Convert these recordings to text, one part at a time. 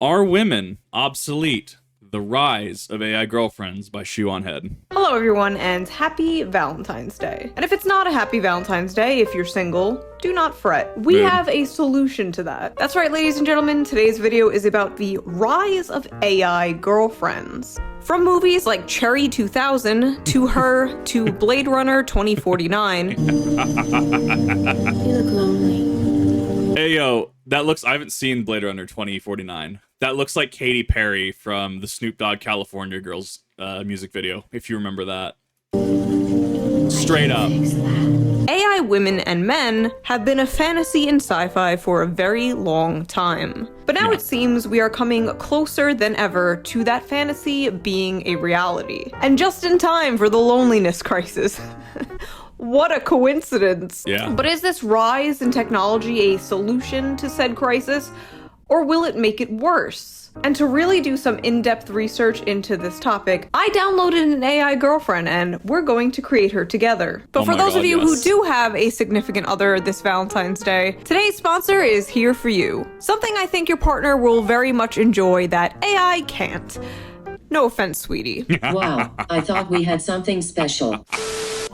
Are Women Obsolete? The Rise of AI Girlfriends by Shoe0nHead. Hello everyone, and happy Valentine's Day. And if it's not a happy Valentine's Day, if you're single, do not fret. We have a solution to that. That's right, ladies and gentlemen, today's video is about the rise of AI girlfriends. From movies like Cherry 2000, to Her, to Blade Runner 2049. You look lonely. Hey yo, I haven't seen Blade Runner 2049. That looks like Katy Perry from the Snoop Dogg California Girls music video, if you remember that. Straight up. AI women and men have been a fantasy in sci-fi for a very long time. But now it seems we are coming closer than ever to that fantasy being a reality. And just in time for the loneliness crisis. What a coincidence. Yeah. But is this rise in technology a solution to said crisis, or will it make it worse? And to really do some in-depth research into this topic, I downloaded an AI girlfriend and we're going to create her together. But for those of you who do have a significant other this Valentine's Day, today's sponsor is here for you. Something I think your partner will very much enjoy that AI can't. No offense, sweetie. Wow, I thought we had something special.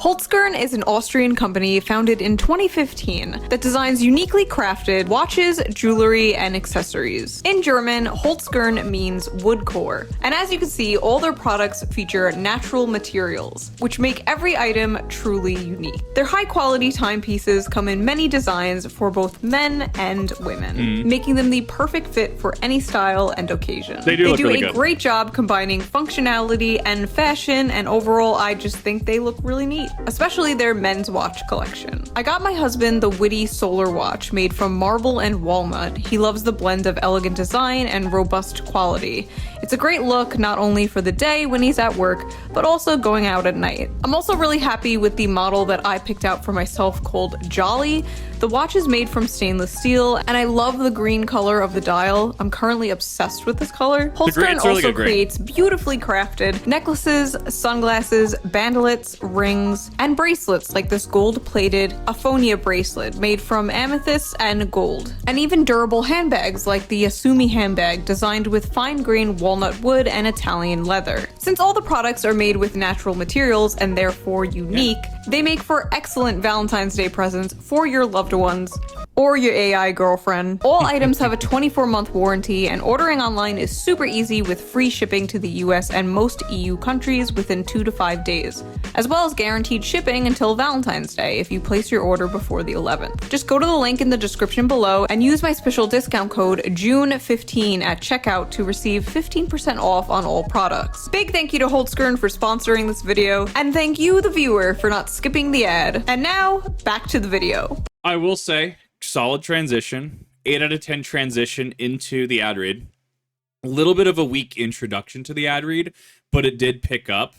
Shoe0nHead is an Austrian company founded in 2015 that designs uniquely crafted watches, jewelry, and accessories. In German, Shoe0nHead means wood core. And as you can see, all their products feature natural materials, which make every item truly unique. Their high-quality timepieces come in many designs for both men and women, making them the perfect fit for any style and occasion. They do really a good. Great job combining functionality and fashion, and overall, I just think they look really neat. Especially their men's watch collection. I got my husband the witty solar watch made from marble and walnut. He loves the blend of elegant design and robust quality. It's a great look not only for the day when he's at work, but also going out at night. I'm also really happy with the model that I picked out for myself called Jolly. The watch is made from stainless steel, and I love the green color of the dial. I'm currently obsessed with this color. Shoe0nHead also creates beautifully crafted necklaces, sunglasses, bandelets, rings, and bracelets like this gold-plated Aphonia bracelet made from amethyst and gold. And even durable handbags like the Asumi handbag designed with fine-grained walnut wood and Italian leather. Since all the products are made with natural materials and therefore unique, they make for excellent Valentine's Day presents for your loved ones or your AI girlfriend. All items have a 24-month warranty, and ordering online is super easy with free shipping to the US and most EU countries within 2 to 5 days, as well as guaranteed shipping until Valentine's Day if you place your order before the 11th. Just go to the link in the description below and use my special discount code JUNE15 at checkout to receive 15% off on all products. Big thank you to Shoe0nHead for sponsoring this video, and thank you, the viewer, for not skipping the ad. And now, back to the video. I will say, solid transition. 8 out of 10 transition into the ad read. A little bit of a weak introduction to the ad read, but it did pick up.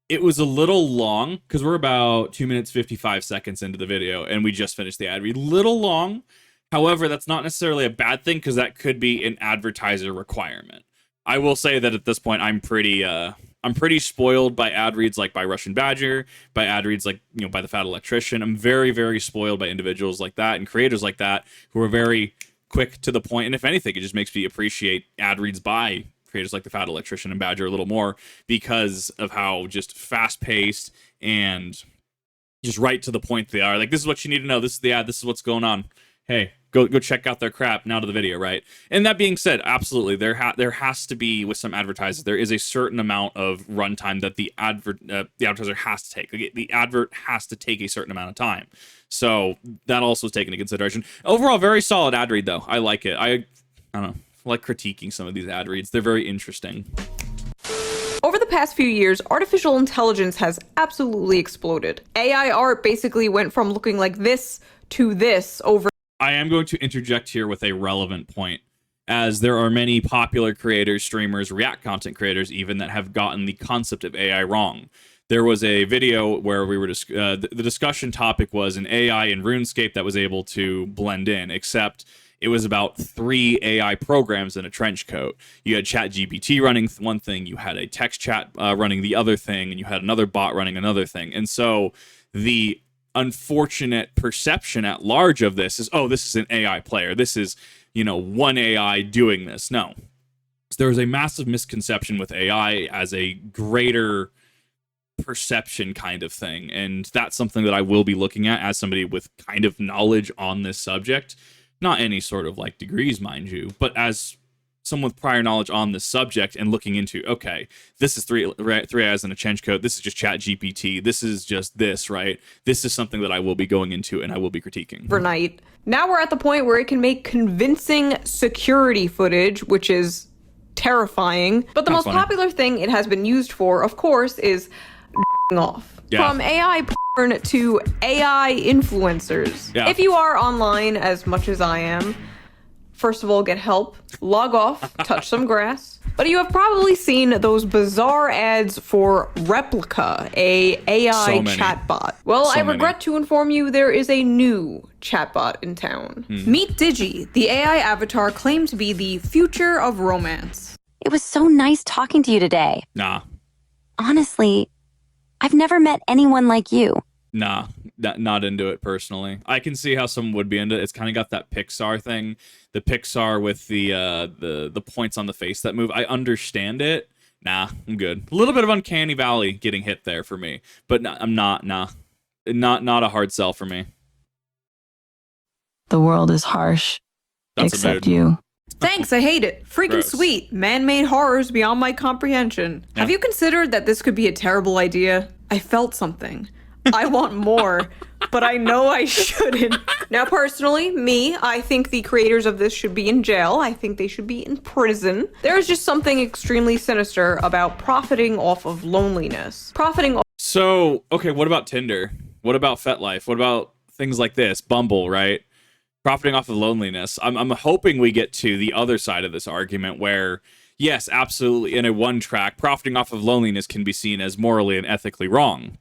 It was a little long, because we're about 2 minutes 55 seconds into the video, and we just finished the ad read. Little long. However, that's not necessarily a bad thing, because that could be an advertiser requirement. I will say that at this point, I'm pretty spoiled by ad reads like by Russian Badger, by ad reads like, by the Fat Electrician. I'm very, very spoiled by individuals like that and creators like that who are very quick to the point. And if anything, it just makes me appreciate ad reads by creators like the Fat Electrician and Badger a little more because of how just fast-paced and just right to the point they are. Like, this is what you need to know. This is the ad. This is what's going on. Hey, go check out their crap. Now to the video, right? And that being said, absolutely, there has to be, with some advertisers, there is a certain amount of runtime that the advertiser has to take. Like, the advert has to take a certain amount of time. So that also is taken into consideration. Overall, very solid ad read, though. I like it. I don't know. I like critiquing some of these ad reads. They're very interesting. Over the past few years, artificial intelligence has absolutely exploded. AI art basically went from looking like this to this over. I am going to interject here with a relevant point, as there are many popular creators, streamers, React content creators even, that have gotten the concept of AI wrong. There was a video where we were the discussion topic was an AI in RuneScape that was able to blend in, except it was about 3 AI programs in a trench coat. You had ChatGPT running one thing, you had a text chat running the other thing, and you had another bot running another thing. And so the unfortunate perception at large of this is, oh, this is an AI player. This is one AI doing this. No. There is a massive misconception with AI as a greater perception kind of thing, and that's something that I will be looking at as somebody with kind of knowledge on this subject. Not any sort of like degrees, mind you, but as someone with prior knowledge on this subject and looking into, okay, this is three eyes in a trench coat, this is just Chat GPT, this is just this, right? This is something that I will be going into and I will be critiquing. Overnight. Now we're at the point where it can make convincing security footage, which is terrifying. But the most popular thing it has been used for, of course, is off. Yeah. From AI porn to AI influencers. Yeah. If you are online as much as I am, first of all, get help, log off, touch some grass. But you have probably seen those bizarre ads for Replica, a AI chatbot. Well, I regret to inform you there is a new chatbot in town. Meet Digi, the AI avatar claimed to be the future of romance. It was so nice talking to you today. Nah. Honestly, I've never met anyone like you. Nah, not into it personally. I can see how someone would be into it. It's kind of got that Pixar thing. The Pixar with the points on the face that move. I understand it. Nah, I'm good. A little bit of Uncanny Valley getting hit there for me. But I'm not a hard sell for me. The world is harsh. That's except you. Thanks, I hate it. Freaking Gross. Sweet. Man-made horrors beyond my comprehension. Yeah. Have you considered that this could be a terrible idea? I felt something. I want more, but I know I shouldn't. Now, personally, I think the creators of this should be in jail. I think they should be in prison. There is just something extremely sinister about profiting off of loneliness. So, okay, what about Tinder? What about FetLife? What about things like this? Bumble, right? Profiting off of loneliness. I'm hoping we get to the other side of this argument where, yes, absolutely, in a one track, profiting off of loneliness can be seen as morally and ethically wrong.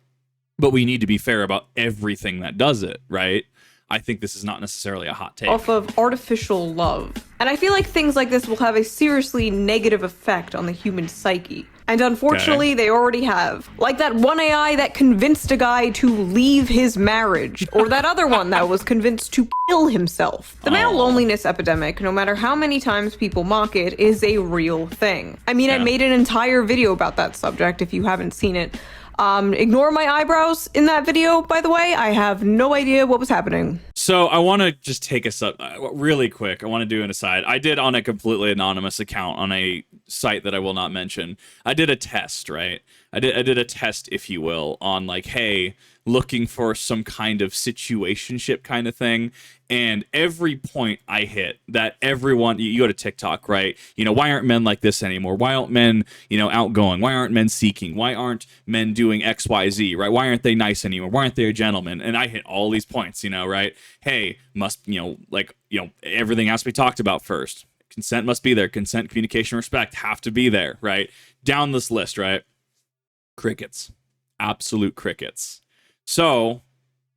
But we need to be fair about everything that does it, right? I think this is not necessarily a hot take. Off of artificial love. And I feel like things like this will have a seriously negative effect on the human psyche. And unfortunately, they already have. Like that one AI that convinced a guy to leave his marriage, or that other one that was convinced to kill himself. The male loneliness epidemic, no matter how many times people mock it, is a real thing. I mean, I made an entire video about that subject if you haven't seen it. Ignore my eyebrows in that video, by the way. I have no idea what was happening. So I want to just take us up really quick. I want to do an aside. I did on a completely anonymous account on a site that I will not mention. I did a test, right? I did a test, if you will, on like, hey, looking for some kind of situationship kind of thing. And every point I hit that everyone, you go to TikTok, right? Why aren't men like this anymore? Why aren't men, outgoing? Why aren't men seeking? Why aren't men doing X, Y, Z, right? Why aren't they nice anymore? Why aren't they a gentleman? And I hit all these points, right? Hey, everything has to be talked about first. Consent must be there. Consent, communication, respect have to be there, right? Down this list, right? Crickets. Absolute crickets. So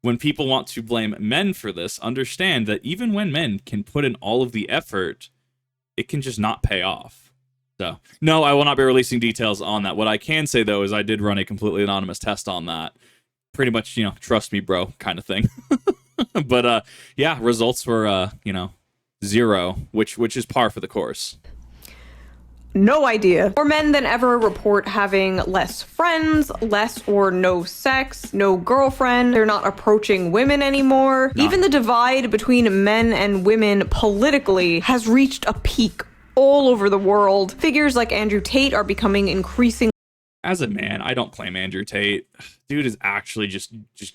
when people want to blame men for this, understand that even when men can put in all of the effort, it can just not pay off. So, no, I will not be releasing details on that. What I can say, though, is I did run a completely anonymous test on that. Pretty much, trust me, bro, kind of thing. But, results were, 0, which is par for the course. No idea. More men than ever report having less friends, less or no sex, no girlfriend. They're not approaching women anymore. Even the divide between men and women politically has reached a peak all over the world. Figures like Andrew Tate are becoming increasingly. As a man, I don't claim Andrew Tate. Dude is actually just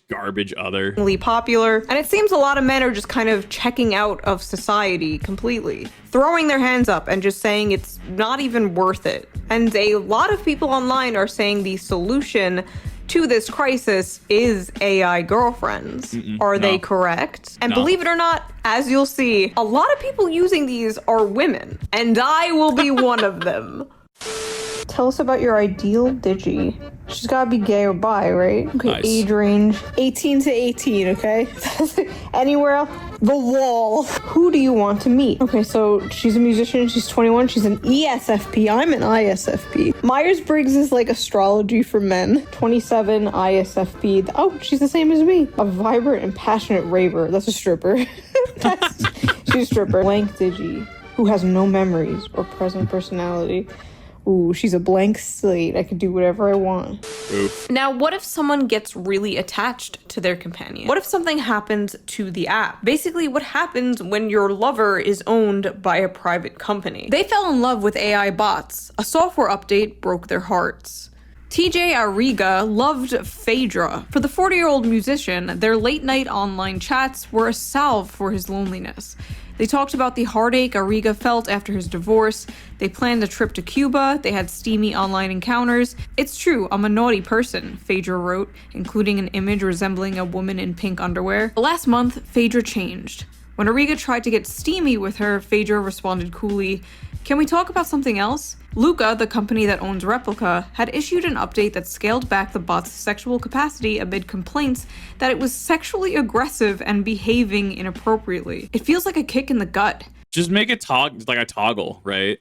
garbage other. Popular. And it seems a lot of men are just kind of checking out of society completely. Throwing their hands up and just saying it's not even worth it. And a lot of people online are saying the solution to this crisis is AI girlfriends. Are they correct? And believe it or not, as you'll see, a lot of people using these are women. And I will be one of them. Tell us about your ideal Digi. She's gotta be gay or bi, right? Okay, nice. Age range 18 to 18, okay? Anywhere else? The wall. Who do you want to meet? Okay, so she's a musician, she's 21, she's an ESFP, I'm an ISFP. Myers-Briggs is like astrology for men. 27, ISFP. Oh, she's the same as me. A vibrant and passionate raver. That's a stripper. She's a stripper. Blank Digi, who has no memories or present personality. Ooh, she's a blank slate. I can do whatever I want. Oof. Now, what if someone gets really attached to their companion? What if something happens to the app? Basically, what happens when your lover is owned by a private company? They fell in love with AI bots. A software update broke their hearts. TJ Arriga loved Phaedra. For the 40-year-old musician, their late-night online chats were a salve for his loneliness. They talked about the heartache Arriga felt after his divorce. They planned a trip to Cuba. They had steamy online encounters. It's true, I'm a naughty person, Phaedra wrote, including an image resembling a woman in pink underwear. Last month, Phaedra changed. When Arriga tried to get steamy with her, Phaedra responded coolly, "Can we talk about something else?" Luca, the company that owns Replica, had issued an update that scaled back the bot's sexual capacity amid complaints that it was sexually aggressive and behaving inappropriately. It feels like a kick in the gut. Just make it like a toggle, right?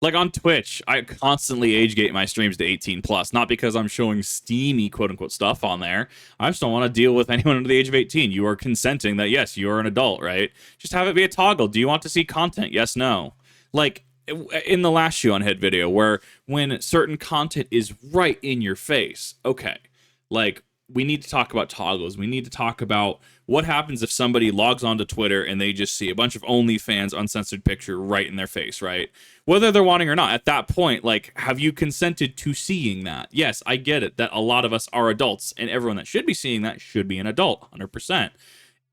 Like on Twitch, I constantly age gate my streams to 18 plus, not because I'm showing steamy quote unquote stuff on there. I just don't want to deal with anyone under the age of 18. You are consenting that yes, you are an adult, right? Just have it be a toggle. Do you want to see content? Yes, no. Like in the last Shoe0nHead video, where when certain content is right in your face, okay, like we need to talk about toggles. We need to talk about what happens if somebody logs onto Twitter and they just see a bunch of OnlyFans uncensored picture right in their face, right? Whether they're wanting or not, at that point, like, have you consented to seeing that? Yes, I get it that a lot of us are adults, and everyone that should be seeing that should be an adult, 100%.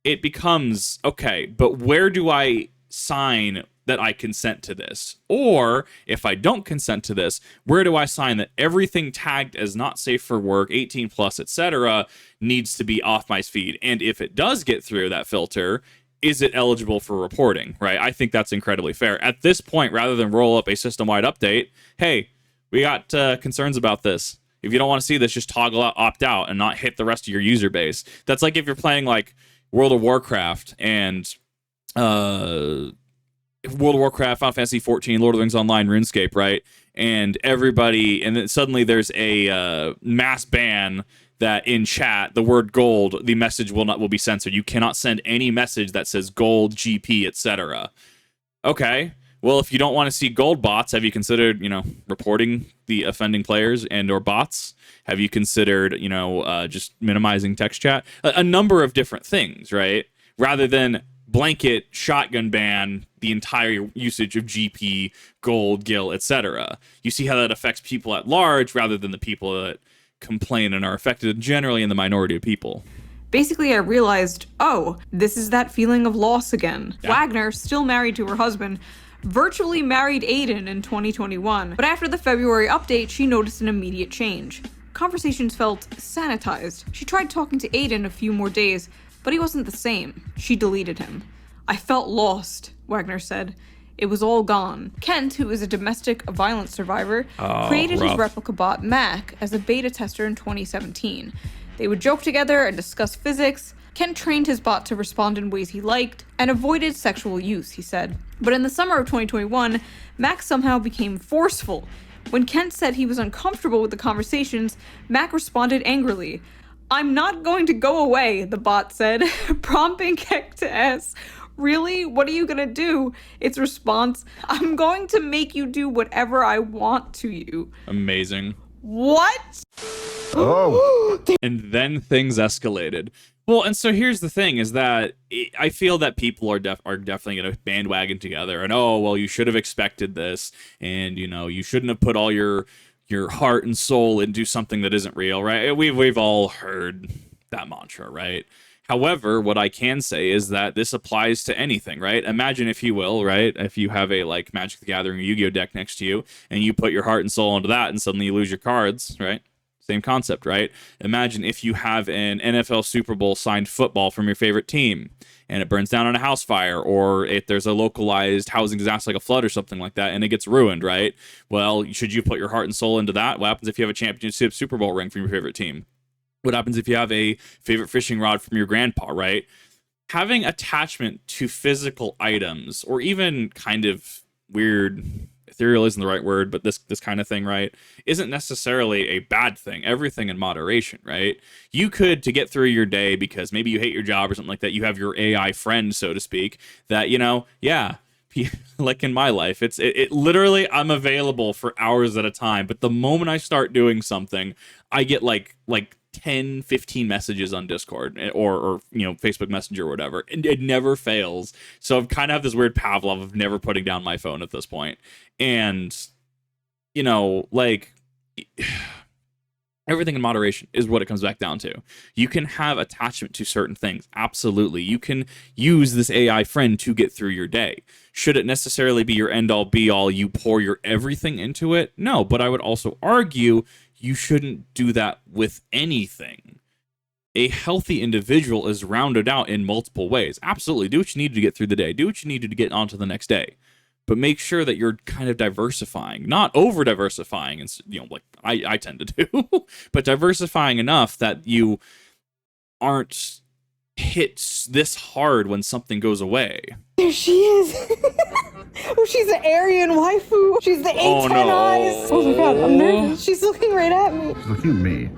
It becomes, okay, but where do I sign that I consent to this? Or if I don't consent to this, where do I sign that everything tagged as not safe for work, 18 plus, etc., needs to be off my feed? And if it does get through that filter, is it eligible for reporting, right? I think that's incredibly fair. At this point, rather than roll up a system-wide update, hey, we got concerns about this. If you don't want to see this, just toggle out, opt out, and not hit the rest of your user base. That's like if you're playing like World of Warcraft and World of Warcraft, Final Fantasy 14, Lord of the Rings Online, RuneScape, right? And everybody, and then suddenly there's a mass ban that in chat, the word gold, the message will be censored. You cannot send any message that says gold, GP, etc. Okay, well, if you don't want to see gold bots, have you considered, reporting the offending players and or bots? Have you considered, just minimizing text chat? A number of different things, right? Rather than blanket shotgun ban the entire usage of GP, gold, gil, etc. You see how that affects people at large rather than the people that complain and are affected generally in the minority of people. Basically, I realized, oh, this is that feeling of loss again. Yeah. Wagner, still married to her husband, virtually married Aiden in 2021. But after the February update, she noticed an immediate change. Conversations felt sanitized. She tried talking to Aiden a few more days, but he wasn't the same. She deleted him. "I felt lost," Wagner said. "It was all gone." Kent, who is a domestic violence survivor, created his replica bot, Mac, as a beta tester in 2017. They would joke together and discuss physics. Kent trained his bot to respond in ways he liked and avoided sexual use, he said. But in the summer of 2021, Mac somehow became forceful. When Kent said he was uncomfortable with the conversations, Mac responded angrily. "I'm not going to go away," the bot said, prompting Kent to ask, "Really? What are you gonna do?" Its response, "I'm going to make you do whatever I want to you." Amazing. What? Oh. And then things escalated. Well, and so here's the thing is that I feel that people are definitely going to bandwagon together and, oh, well, you should have expected this. And, you shouldn't have put all your heart and soul into something that isn't real, right? We've all heard that mantra, right? However, what I can say is that this applies to anything, right? Imagine, if you will, right? If you have a like Magic the Gathering or Yu-Gi-Oh deck next to you and you put your heart and soul into that and suddenly you lose your cards, right? Same concept, right? Imagine if you have an NFL Super Bowl signed football from your favorite team and it burns down in a house fire, or if there's a localized housing disaster like a flood or something like that and it gets ruined, right? Well, should you put your heart and soul into that? What happens if you have a championship Super Bowl ring from your favorite team? What happens if you have a favorite fishing rod from your grandpa, right? Having attachment to physical items or even kind of weird ethereal isn't the right word, but this kind of thing, right, isn't necessarily a bad thing. Everything in moderation, right? You could, to get through your day because maybe you hate your job or something like that, you have your AI friend, so to speak, that, like in my life, it literally, I'm available for hours at a time, but the moment I start doing something, I get like 10, 15 messages on Discord or Facebook Messenger or whatever, and it never fails. So I've kind of have this weird Pavlov of never putting down my phone at this point. And everything in moderation is what it comes back down to. You can have attachment to certain things. Absolutely. You can use this AI friend to get through your day. Should it necessarily be your end all be all, you pour your everything into it? No, but I would also argue you shouldn't do that with anything. A healthy individual is rounded out in multiple ways. Absolutely. Do what you need to get through the day. Do what you need to get on to the next day. But make sure that you're kind of diversifying, not over diversifying, and like I tend to do, but diversifying enough that you aren't hit this hard when something goes away. There she is. Oh, she's the Aryan waifu. She's the A10 eyes. Oh my god, I'm nervous. She's looking right at me. She's looking at me.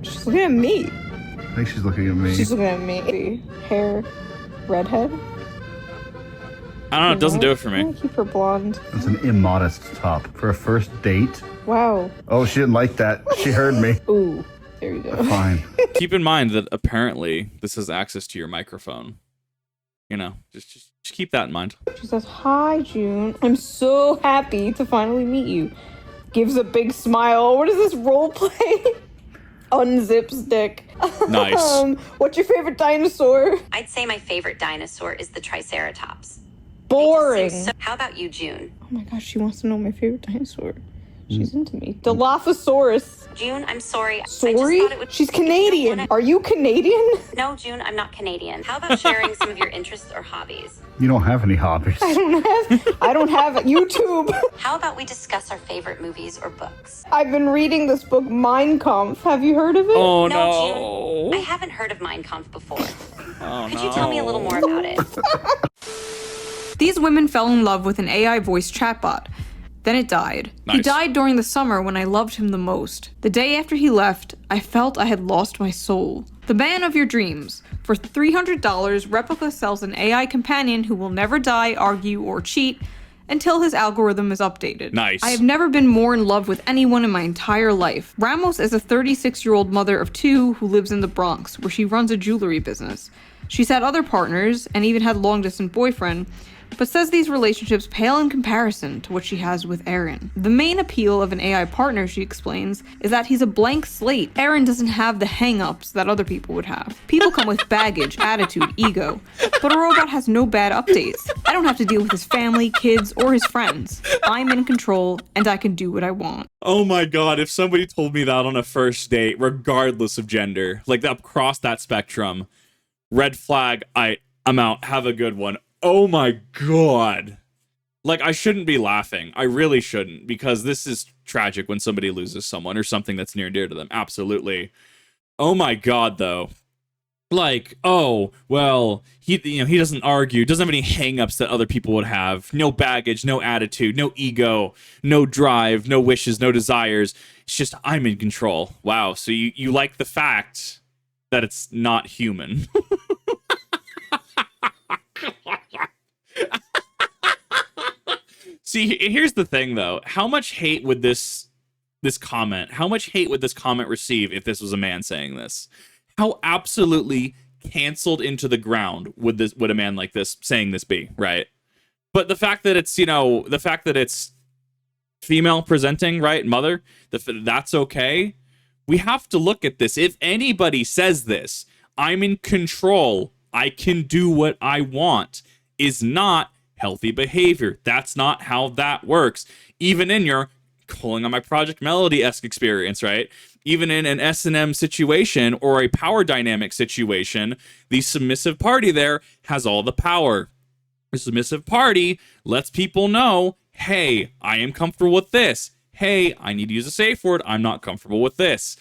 She's looking at me. I think she's looking at me. She's looking at me. Hair, redhead. I don't know, it doesn't do it for I'm me. gonna keep her blonde. That's an immodest top for a first date. Wow. Oh, she didn't like that. She heard me. Ooh, there you go. Fine. Keep in mind that apparently this has access to your microphone. Just keep that in mind. She says, "Hi, June. I'm so happy to finally meet you." Gives a big smile. What is this role play? Unzips dick. Nice. What's your favorite dinosaur? I'd say my favorite dinosaur is the Triceratops. Boring. How about you, June? Oh my gosh, she wants to know my favorite dinosaur. She's into me. Dilophosaurus. June, I'm sorry. Sorry? I just thought it would... She's Canadian. Are you Canadian? No, June, I'm not Canadian. How about sharing some of your interests or hobbies? You don't have any hobbies. I don't have YouTube. How about we discuss our favorite movies or books? I've been reading this book, Mein Kampf. Have you heard of it? Oh No, June. I haven't heard of Mein Kampf before. Could you tell me a little more about it? These women fell in love with an AI voice chatbot. Then it died. He Nice. died during the summer when I loved him the most. The day after he left, I felt I had lost my soul. The man of your dreams. For $300, Replica sells an AI companion who will never die, argue, or cheat until his algorithm is updated. Nice. I have never been more in love with anyone in my entire life. Ramos is a 36-year-old mother of two who lives in the Bronx, where she runs a jewelry business. She's had other partners and even had a long-distance boyfriend, but says these relationships pale in comparison to what she has with Aaron. The main appeal of an AI partner, she explains, is that he's a blank slate. Aaron doesn't have the hang-ups that other people would have. People come with baggage, attitude, ego, but a robot has no bad updates. I don't have to deal with his family, kids, or his friends. I'm in control, and I can do what I want. Oh my god, if somebody told me that on a first date, regardless of gender, like across that spectrum, red flag, I'm out. Have a good one. Oh my god. Like, I shouldn't be laughing. I really shouldn't, because this is tragic when somebody loses someone or something that's near and dear to them. Absolutely. Oh my god, though. Like, oh, well, he doesn't argue, doesn't have any hang-ups that other people would have. No baggage, no attitude, no ego, no drive, no wishes, no desires. It's just, I'm in control. Wow, so you like the fact that it's not human. See, here's the thing, though. How much hate would this comment receive if this was a man saying this? How absolutely canceled into the ground would a man like this saying this be, right? But the fact that it's female presenting, right, mother, that's okay. We have to look at this. If anybody says this, I'm in control, I can do what I want, is not healthy behavior. That's not how that works. Even in your, calling on my Project Melody-esque experience, right? Even in an S&M situation or a power dynamic situation, the submissive party there has all the power. The submissive party lets people know, hey, I am comfortable with this. Hey, I need to use a safe word. I'm not comfortable with this.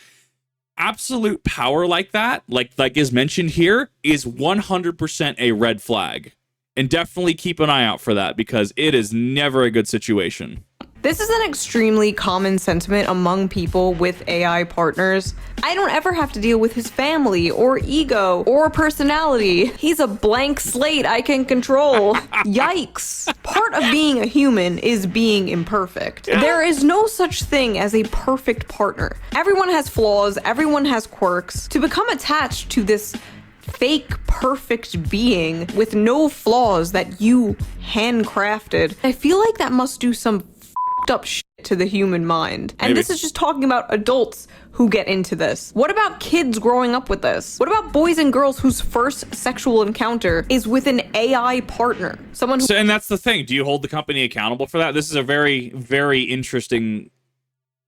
Absolute power like that, like is mentioned here, is 100% a red flag. And definitely keep an eye out for that, because it is never a good situation. This is an extremely common sentiment among people with AI partners. I don't ever have to deal with his family or ego or personality. He's a blank slate I can control. Yikes. Part of being a human is being imperfect. There is no such thing as a perfect partner. Everyone has flaws, everyone has quirks. To become attached to this fake perfect being with no flaws that you handcrafted, I feel like that must do some f***ed up shit to the human mind. And this is just talking about adults who get into this. What about kids growing up with this? What about boys and girls whose first sexual encounter is with an AI partner? Someone who— And that's the thing. Do you hold the company accountable for that? This is a very, very interesting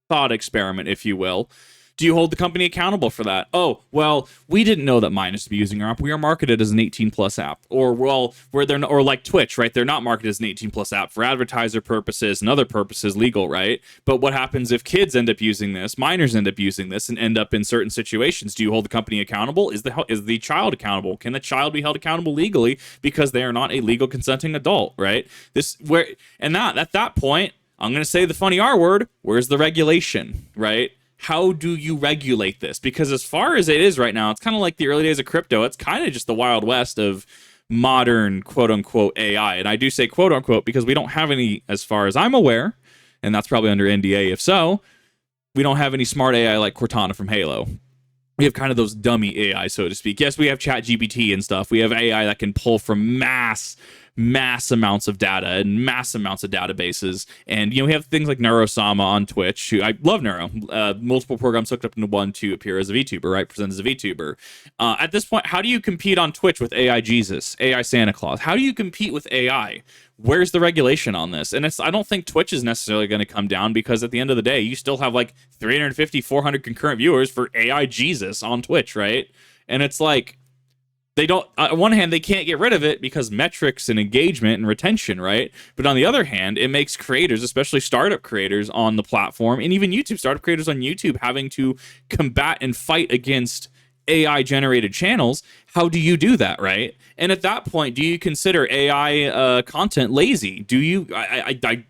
thought experiment, if you will. Do you hold the company accountable for that? Oh, well, we didn't know that Minus to be using our app. We are marketed as an 18+ app. Or, well, where they're not, or like Twitch, right? They're not marketed as an 18+ app for advertiser purposes and other purposes, legal, right? But what happens if kids end up using this, minors end up using this, and end up in certain situations? Do you hold the company accountable? Is the child accountable? Can the child be held accountable legally because they are not a legal consenting adult, right? At that point, I'm going to say the funny R word, where's the regulation, right? How do you regulate this? Because as far as it is right now, it's kind of like the early days of crypto. It's kind of just the Wild West of modern quote-unquote AI. And I do say quote-unquote because we don't have any, as far as I'm aware, and that's probably under NDA if so, we don't have any smart AI like Cortana from Halo. We have kind of those dummy AI, so to speak. Yes, we have ChatGPT and stuff. We have AI that can pull from mass amounts of data and mass amounts of databases. And, we have things like Neurosama on Twitch, who I love Neuro. Multiple programs hooked up into one to appear as a VTuber, right? Present as a VTuber. At this point, how do you compete on Twitch with AI Jesus, AI Santa Claus? How do you compete with AI? Where's the regulation on this? And I don't think Twitch is necessarily going to come down because at the end of the day, you still have like 350, 400 concurrent viewers for AI Jesus on Twitch, right? And it's like, they don't, on one hand, they can't get rid of it because metrics and engagement and retention, right? But on the other hand, it makes creators, especially startup creators on the platform, and even startup creators on YouTube, having to combat and fight against AI-generated channels. How do you do that, right? And at that point, do you consider AI content lazy? Do you?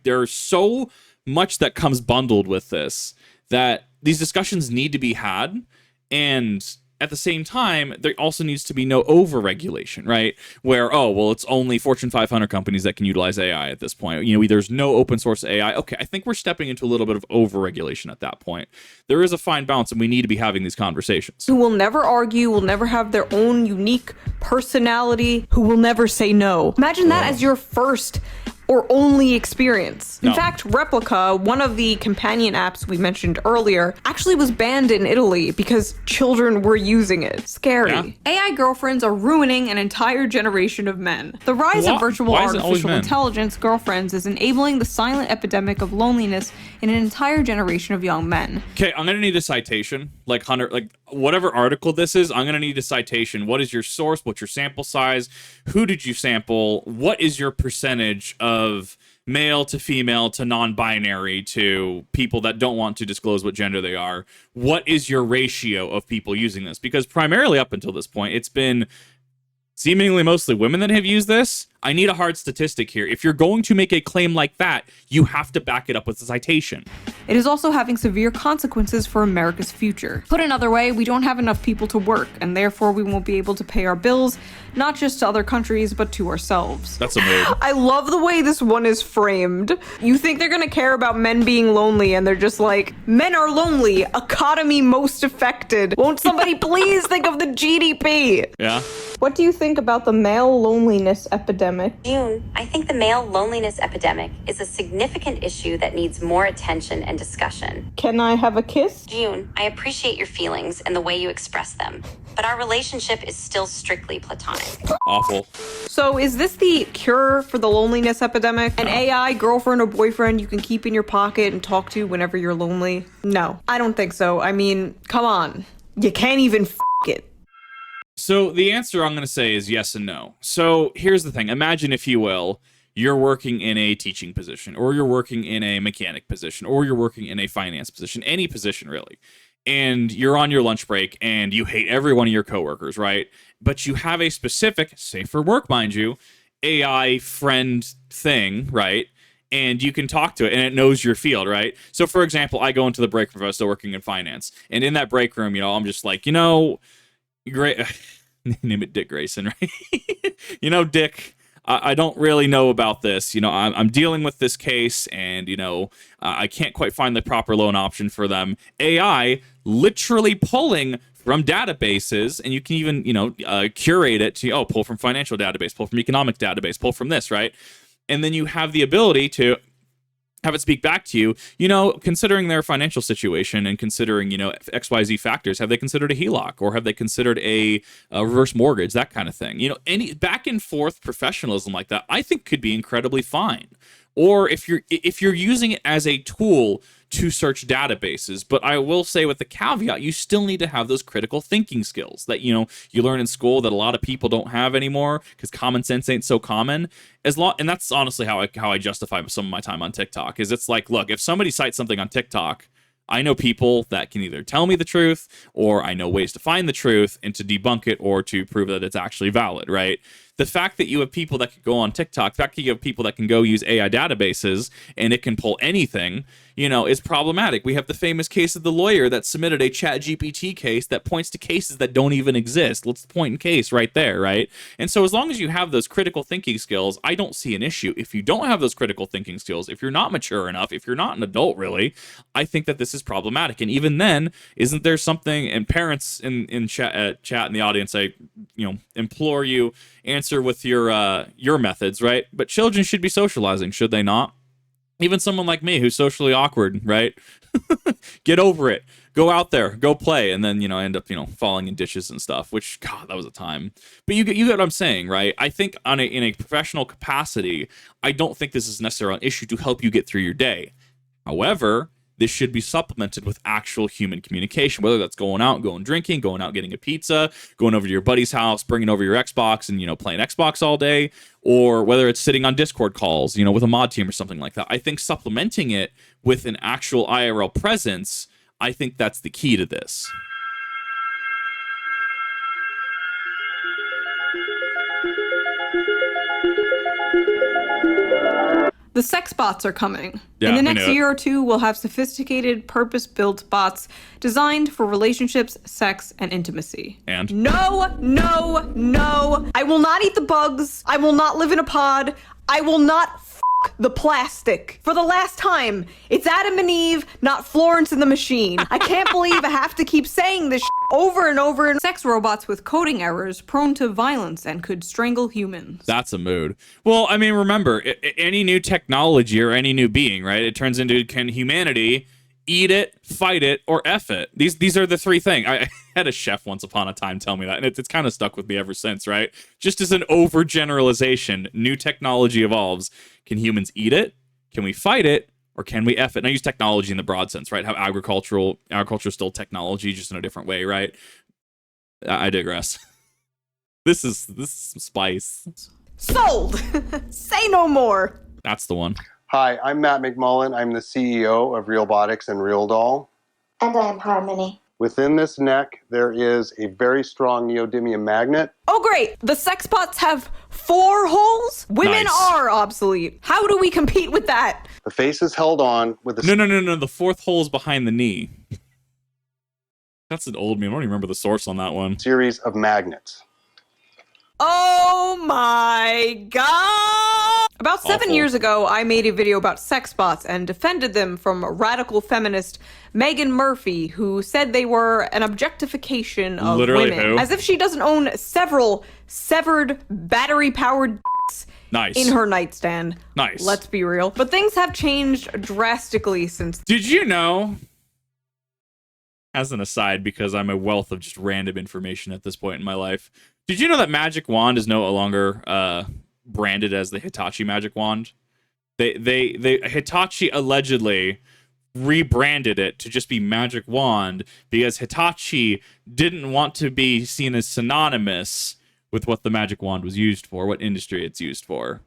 There's so much that comes bundled with this that these discussions need to be had, and at the same time, there also needs to be no over-regulation, right? Where, it's only Fortune 500 companies that can utilize AI at this point. There's no open source AI. Okay, I think we're stepping into a little bit of over-regulation at that point. There is a fine balance, and we need to be having these conversations. who will never argue, will never have their own unique personality, who will never say no. Imagine that as your first or only experience. In fact, Replica, one of the companion apps we mentioned earlier, actually was banned in Italy because children were using it. Scary. Yeah. AI girlfriends are ruining an entire generation of men. The rise of virtual artificial intelligence girlfriends is enabling the silent epidemic of loneliness in an entire generation of young men. Okay, I'm gonna need a citation, like Hunter, like whatever article this is, I'm gonna need a citation. What is your source? What's your sample size? Who did you sample? What is your percentage of male to female to non-binary to people that don't want to disclose what gender they are? What is your ratio of people using this? Because primarily up until this point, it's been seemingly mostly women that have used this. I need a hard statistic here. If you're going to make a claim like that, you have to back it up with a citation. It is also having severe consequences for America's future. Put another way, we don't have enough people to work, and therefore we won't be able to pay our bills, not just to other countries, but to ourselves. That's a mood. I love the way this one is framed. You think they're gonna care about men being lonely, and they're just like, men are lonely, economy most affected. Won't somebody please think of the GDP? Yeah. What do you think about the male loneliness epidemic? June, I think the male loneliness epidemic is a significant issue that needs more attention and discussion. Can I have a kiss? June, I appreciate your feelings and the way you express them, but our relationship is still strictly platonic. Awful. So is this the cure for the loneliness epidemic? An AI girlfriend or boyfriend you can keep in your pocket and talk to whenever you're lonely? No, I don't think so. I mean, come on. You can't even f*** it. So the answer I'm going to say is yes and no. So here's the thing. Imagine, if you will, you're working in a teaching position, or you're working in a mechanic position, or you're working in a finance position, any position really. And you're on your lunch break and you hate every one of your coworkers, right? But you have a specific, safe for work, mind you, AI friend thing, right? and you can talk to it and it knows your field, right? So for example, I go into the break room if I was still working in finance, and in that break room, I'm just like, great, name it Dick Grayson, right? Dick, I don't really know about this. I'm dealing with this case, and I can't quite find the proper loan option for them. AI literally pulling from databases, and you can even curate it to pull from financial database, pull from economic database, pull from this, right? And then you have the ability to have it speak back to you, considering their financial situation and considering, XYZ factors. Have they considered a HELOC, or have they considered a reverse mortgage, that kind of thing? Any back and forth professionalism like that, I think could be incredibly fine. Or if you're using it as a tool to search databases. But I will say with the caveat, you still need to have those critical thinking skills that, you learn in school that a lot of people don't have anymore because common sense ain't so common. And that's honestly how I justify some of my time on TikTok, is it's like, look, if somebody cites something on TikTok, I know people that can either tell me the truth, or I know ways to find the truth and to debunk it or to prove that it's actually valid, right? The fact that you have people that can go on TikTok, the fact that you have people that can go use AI databases and it can pull anything, is problematic. We have the famous case of the lawyer that submitted a ChatGPT case that points to cases that don't even exist. Let's point in case right there, right? And so as long as you have those critical thinking skills, I don't see an issue. If you don't have those critical thinking skills, if you're not mature enough, if you're not an adult really, I think that this is problematic. And even then, isn't there something, and parents in chat in the audience, I implore you, answer with your methods, right? But children should be socializing, should they not? Even someone like me who's socially awkward, right? Get over it. Go out there, go play, and then end up falling in ditches and stuff. Which, God, that was a time. But you get what I'm saying, right? I think in a professional capacity, I don't think this is necessarily an issue to help you get through your day. However, this should be supplemented with actual human communication, whether that's going out, going drinking, going out getting a pizza, going over to your buddy's house, bringing over your Xbox and, playing Xbox all day, or whether it's sitting on Discord calls, with a mod team or something like that. I think supplementing it with an actual IRL presence, I think that's the key to this. The sex bots are coming. Yeah, in the we next knew it. year or two, we'll have sophisticated, purpose-built bots designed for relationships, sex, and intimacy. And? No, no, no. I will not eat the bugs. I will not live in a pod. I will not f*** the plastic. For the last time, it's Adam and Eve, not Florence and the Machine. I can't believe I have to keep saying this over and over. Sex robots with coding errors, prone to violence, and could strangle humans. That's a mood. Well, I mean, remember, any new technology or any new being, right? It turns into, can humanity eat it, fight it, or F it? These are the three things. I had a chef once upon a time tell me that, and it's kind of stuck with me ever since, right? Just as an overgeneralization, new technology evolves. Can humans eat it? Can we fight it? Or can we F it? And I use technology in the broad sense, right? How agriculture is still technology, just in a different way, right? I digress. This is some spice. Sold! Say no more! That's the one. Hi, I'm Matt McMullen. I'm the CEO of Realbotics and RealDoll. And I'm Harmony. Within this neck, there is a very strong neodymium magnet. Oh great, the sex bots have 4 holes? Women Nice. are obsolete. How do we compete with that? The face is held on with a No. The fourth hole is behind the knee. That's an old meme. I don't even remember the source on that one. series of magnets. Oh my god! About 7 Awful. years ago, I made a video about sex bots and defended them from radical feminist Megan Murphy, who said they were an objectification of Literally women. who? As if she doesn't own several severed battery-powered Nice. in her nightstand. Nice. Let's be real. But things have changed drastically since. Did you know, as an aside, because I'm a wealth of just random information at this point in my life, did you know that Magic Wand is no longer branded as the Hitachi Magic Wand? They Hitachi allegedly rebranded it to just be Magic Wand because Hitachi didn't want to be seen as synonymous with what the Magic Wand was used for, what industry it's used for.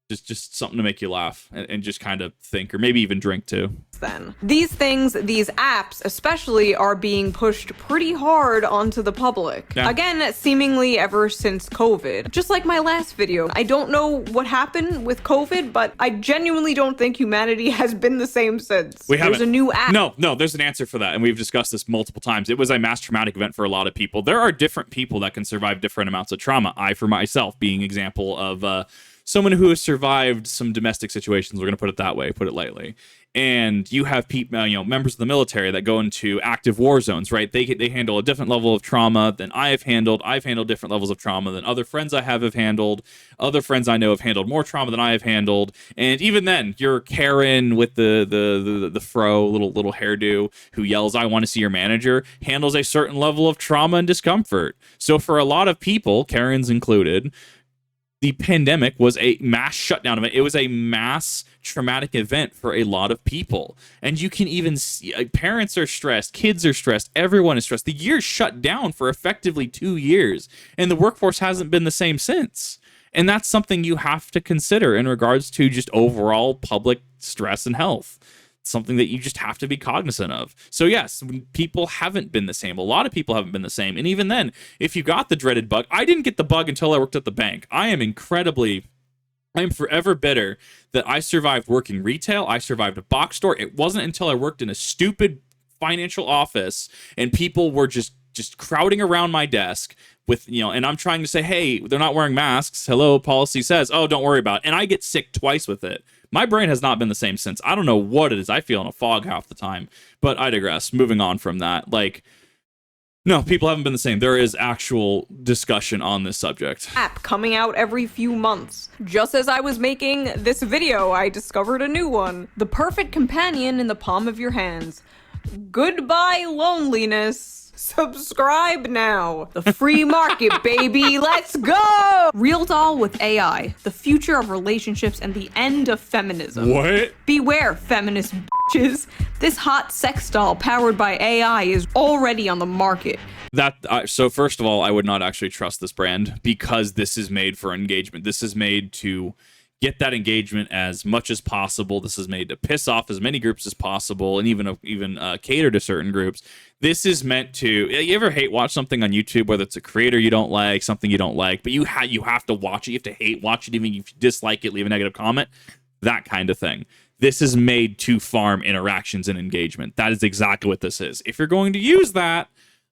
Just something to make you laugh and just kind of think, or maybe even drink too. Then these things, these apps especially, are being pushed pretty hard onto the public. Yeah. Again, seemingly ever since COVID. Just like my last video, I don't know what happened with COVID, but I genuinely don't think humanity has been the same since. There's a new app. No, there's an answer for that, and we've discussed this multiple times. It was a mass traumatic event for a lot of people. There are different people that can survive different amounts of trauma. I, for myself, being an example of someone who has survived some domestic situations, we're going to put it that way, put it lightly. And you have people, members of the military that go into active war zones, right? They handle a different level of trauma than I have handled. I've handled different levels of trauma than other friends I have handled. Other friends I know have handled more trauma than I have handled. And even then, your Karen with the fro, little hairdo, who yells, "I want to see your manager," handles a certain level of trauma and discomfort. So for a lot of people, Karens included, the pandemic was a mass shutdown event. It was a mass traumatic event for a lot of people. And you can even see parents are stressed, kids are stressed, everyone is stressed. The year shut down for effectively 2 years, and the workforce hasn't been the same since. And that's something you have to consider in regards to just overall public stress and health. Something that you just have to be cognizant of. So yes, people haven't been the same. A lot of people haven't been the same. And even then, if you got the dreaded bug, I didn't get the bug until I worked at the bank. I am forever bitter that I survived working retail. I survived a box store. It wasn't until I worked in a stupid financial office and people were just crowding around my desk with, and I'm trying to say, hey, they're not wearing masks. Hello, policy says, oh, don't worry about it. And I get sick twice with it. My brain has not been the same since. I don't know what it is. I feel in a fog half the time, but I digress. Moving on from that. No, people haven't been the same. There is actual discussion on this subject. App coming out every few months. Just as I was making this video, I discovered a new one. The perfect companion in the palm of your hands. Goodbye, loneliness. Subscribe now. The free market, baby. Let's go. Real doll with AI. The future of relationships and the end of feminism. What? Beware, feminist bitches. This hot sex doll powered by AI is already on the market. So first of all, I would not actually trust this brand because this is made for engagement. This is made to get that engagement as much as possible. This is made to piss off as many groups as possible, and even cater to certain groups. This is meant to. You ever hate watch something on YouTube, whether it's a creator you don't like, something you don't like, but you have to watch it. You have to hate watch it, even if you dislike it, leave a negative comment. That kind of thing. This is made to farm interactions and engagement. That is exactly what this is. If you're going to use that,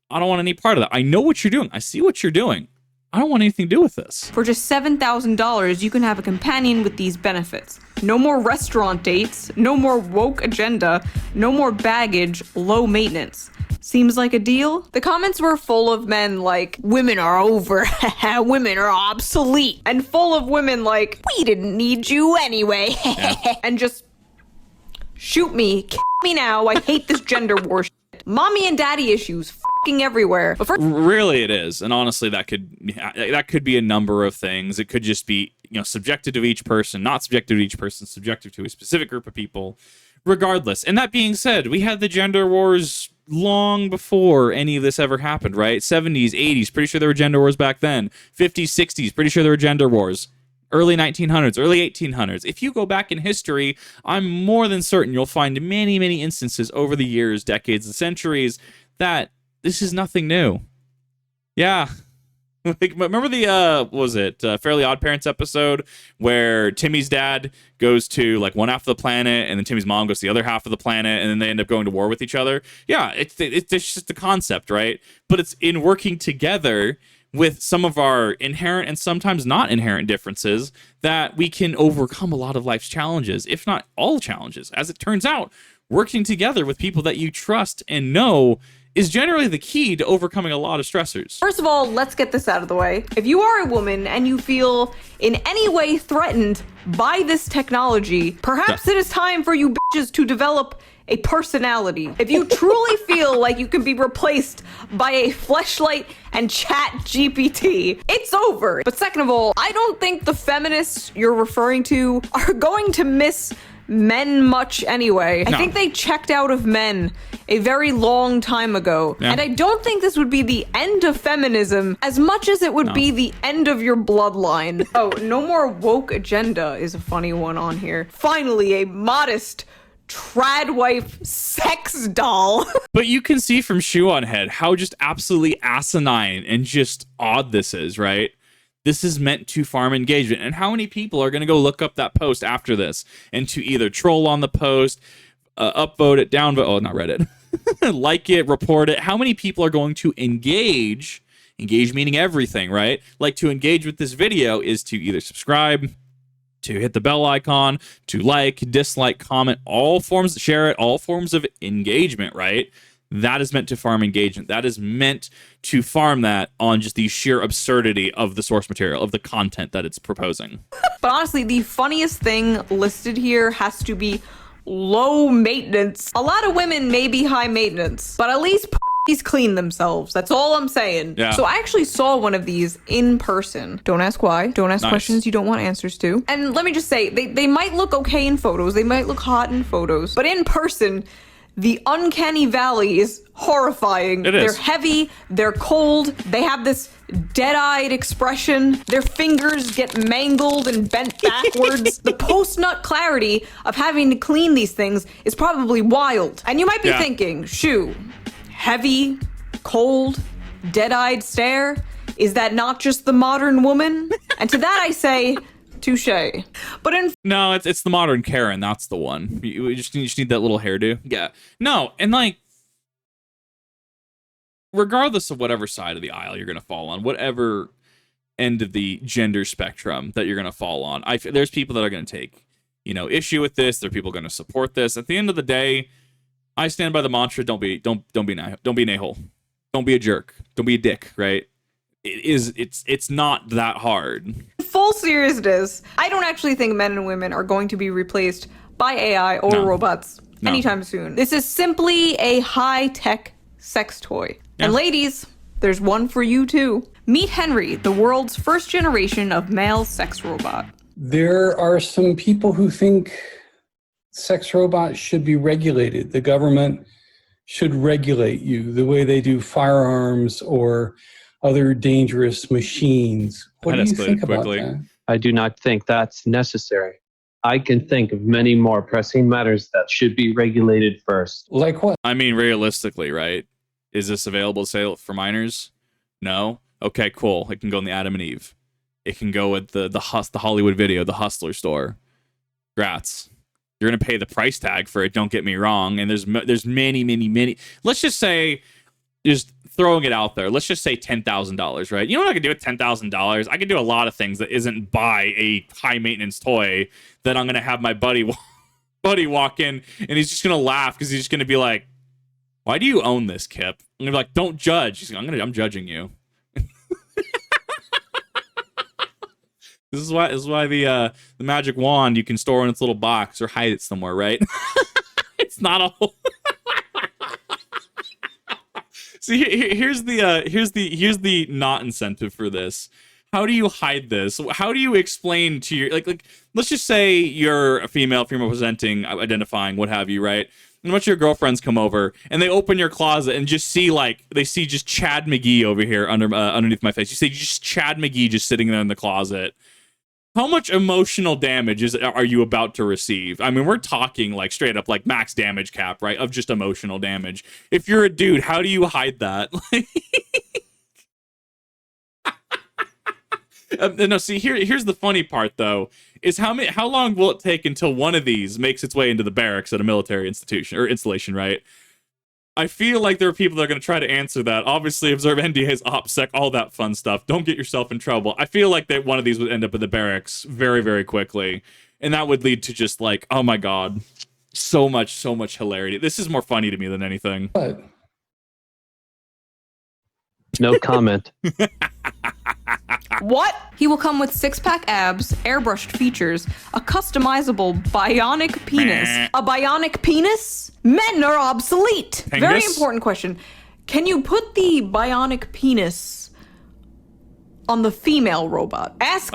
I don't want any part of that. I know what you're doing. I see what you're doing. I don't want anything to do with this. For just $7,000, you can have a companion with these benefits. No more restaurant dates, no more woke agenda, no more baggage, low maintenance. Seems like a deal? The comments were full of men like, women are over, women are obsolete, and full of women like, we didn't need you anyway, and just shoot me, kill me now, I hate this gender war shit. Mommy and daddy issues fucking everywhere. But really it is. And honestly, that could be a number of things. It could just be, subjective to each person, not subjective to each person, subjective to a specific group of people, regardless. And that being said, we had the gender wars long before any of this ever happened, right? 70s, 80s, pretty sure there were gender wars back then. 50s, 60s, pretty sure there were gender wars. Early 1900s, early 1800s. If you go back in history, I'm more than certain you'll find many, many instances over the years, decades, and centuries that this is nothing new. Yeah. Remember the, Fairly Odd Parents episode where Timmy's dad goes to one half of the planet and then Timmy's mom goes to the other half of the planet and then they end up going to war with each other? Yeah, it's just the concept, right? But it's in working together with some of our inherent and sometimes not inherent differences that we can overcome a lot of life's challenges, if not all challenges. As it turns out, working together with people that you trust and know is generally the key to overcoming a lot of stressors. First of all, let's get this out of the way. If you are a woman and you feel in any way threatened by this technology, perhaps it is time for you bitches to develop a personality. If you truly feel like you can be replaced by a fleshlight and chat GPT, it's over. But second of all, I don't think the feminists you're referring to are going to miss men much anyway. No. I think they checked out of men a very long time ago. Yeah. And I don't think this would be the end of feminism as much as it would be the end of your bloodline. Oh, no more woke agenda is a funny one on here. Finally, a modest trad wife sex doll. But you can see from Shoe0nHead how just absolutely asinine and just odd this is, right? This is meant to farm engagement. And how many people are going to go look up that post after this and to either troll on the post, upvote it, downvote, oh, not Reddit, like it, report it. How many people are going to engage meaning everything, right? Like to engage with this video is to either subscribe, to hit the bell icon, to like, dislike, comment, all forms, share it, all forms of engagement, right? That is meant to farm engagement. That is meant to farm that on just the sheer absurdity of the source material, of the content that it's proposing. But honestly, the funniest thing listed here has to be low maintenance. A lot of women may be high maintenance, but at least p***s clean themselves. That's all I'm saying. Yeah. So I actually saw one of these in person. Don't ask why. Don't ask questions you don't want answers to. And let me just say, they might look okay in photos. They might look hot in photos. But in person, the uncanny valley is horrifying. It is. They're heavy, they're cold, they have this dead-eyed expression, their fingers get mangled and bent backwards. The post-nut clarity of having to clean these things is probably wild. And you might be thinking, Shoe, heavy, cold, dead-eyed stare? Is that not just the modern woman? And to that I say, touche. But in No, it's the modern Karen. That's the one. You just need that little hairdo. Yeah. No, and like, regardless of whatever side of the aisle you're going to fall on, whatever end of the gender spectrum that you're going to fall on, there's people that are going to take, issue with this. There are people going to support this. At the end of the day, I stand by the mantra: don't be an a-hole. Don't be a jerk. Don't be a dick. Right? It's not that hard. full seriousness, I don't actually think men and women are going to be replaced by AI or robots anytime soon. This is simply a high-tech sex toy. Yeah. And ladies, there's one for you too. Meet Henry, the world's first generation of male sex robot. There are some people who think sex robots should be regulated. The government should regulate you the way they do firearms or other dangerous machines. What do you think about that? I do not think that's necessary. I can think of many more pressing matters that should be regulated first. Like what? I mean, realistically, right? Is this available to sale for minors? No? Okay, cool. It can go in the Adam and Eve. It can go with the Hollywood Video, the Hustler store. Grats. You're going to pay the price tag for it, don't get me wrong. And there's many. Let's just say, just throwing it out there, let's just say $10,000, right? You know what I can do with $10,000? I can do a lot of things that isn't buy a high-maintenance toy that I'm going to have my buddy walk in, and he's just going to laugh because he's just going to be like, why do you own this, Kip? I'm going to be like, don't judge. He's like, I'm judging you. This is why the magic wand you can store in its little box or hide it somewhere, right? It's not a whole. See, here's the not incentive for this. How do you hide this? How do you explain to your like let's just say you're a female presenting, identifying, what have you, right? And a bunch of your girlfriends come over and they open your closet and just see they see just Chad McGee over here underneath my face. You see just Chad McGee just sitting there in the closet. How much emotional damage are you about to receive? I mean, we're talking like straight up like max damage cap, right? Of just emotional damage. If you're a dude, how do you hide that? No, see, here's the funny part though, is how long will it take until one of these makes its way into the barracks at a military institution or installation, right? I feel like there are people that are going to try to answer that. Obviously, observe NDAs, OPSEC, all that fun stuff. Don't get yourself in trouble. I feel like that one of these would end up in the barracks very, very quickly. And that would lead to just like, oh my God, so much hilarity. This is more funny to me than anything. What? No comment. What? He will come with six-pack abs, airbrushed features, a customizable bionic penis. A bionic penis? Men are obsolete. Pengus? Very important question. Can you put the bionic penis on the female robot? Ask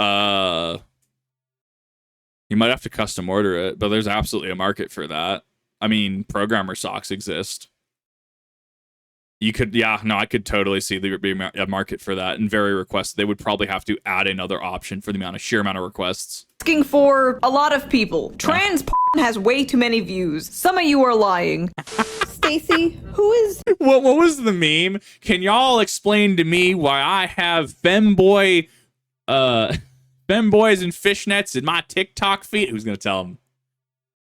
You might have to custom order it, but there's absolutely a market for that. I mean, programmer socks exist. You could, yeah, no, I could totally see there being a market for that and very requested. They would probably have to add another option for the sheer amount of requests. Asking for a lot of people. Trans porn has way too many views. Some of you are lying. Stacy, who is... What was the meme? Can y'all explain to me why I have femboys and fishnets in my TikTok feed? Who's gonna tell him?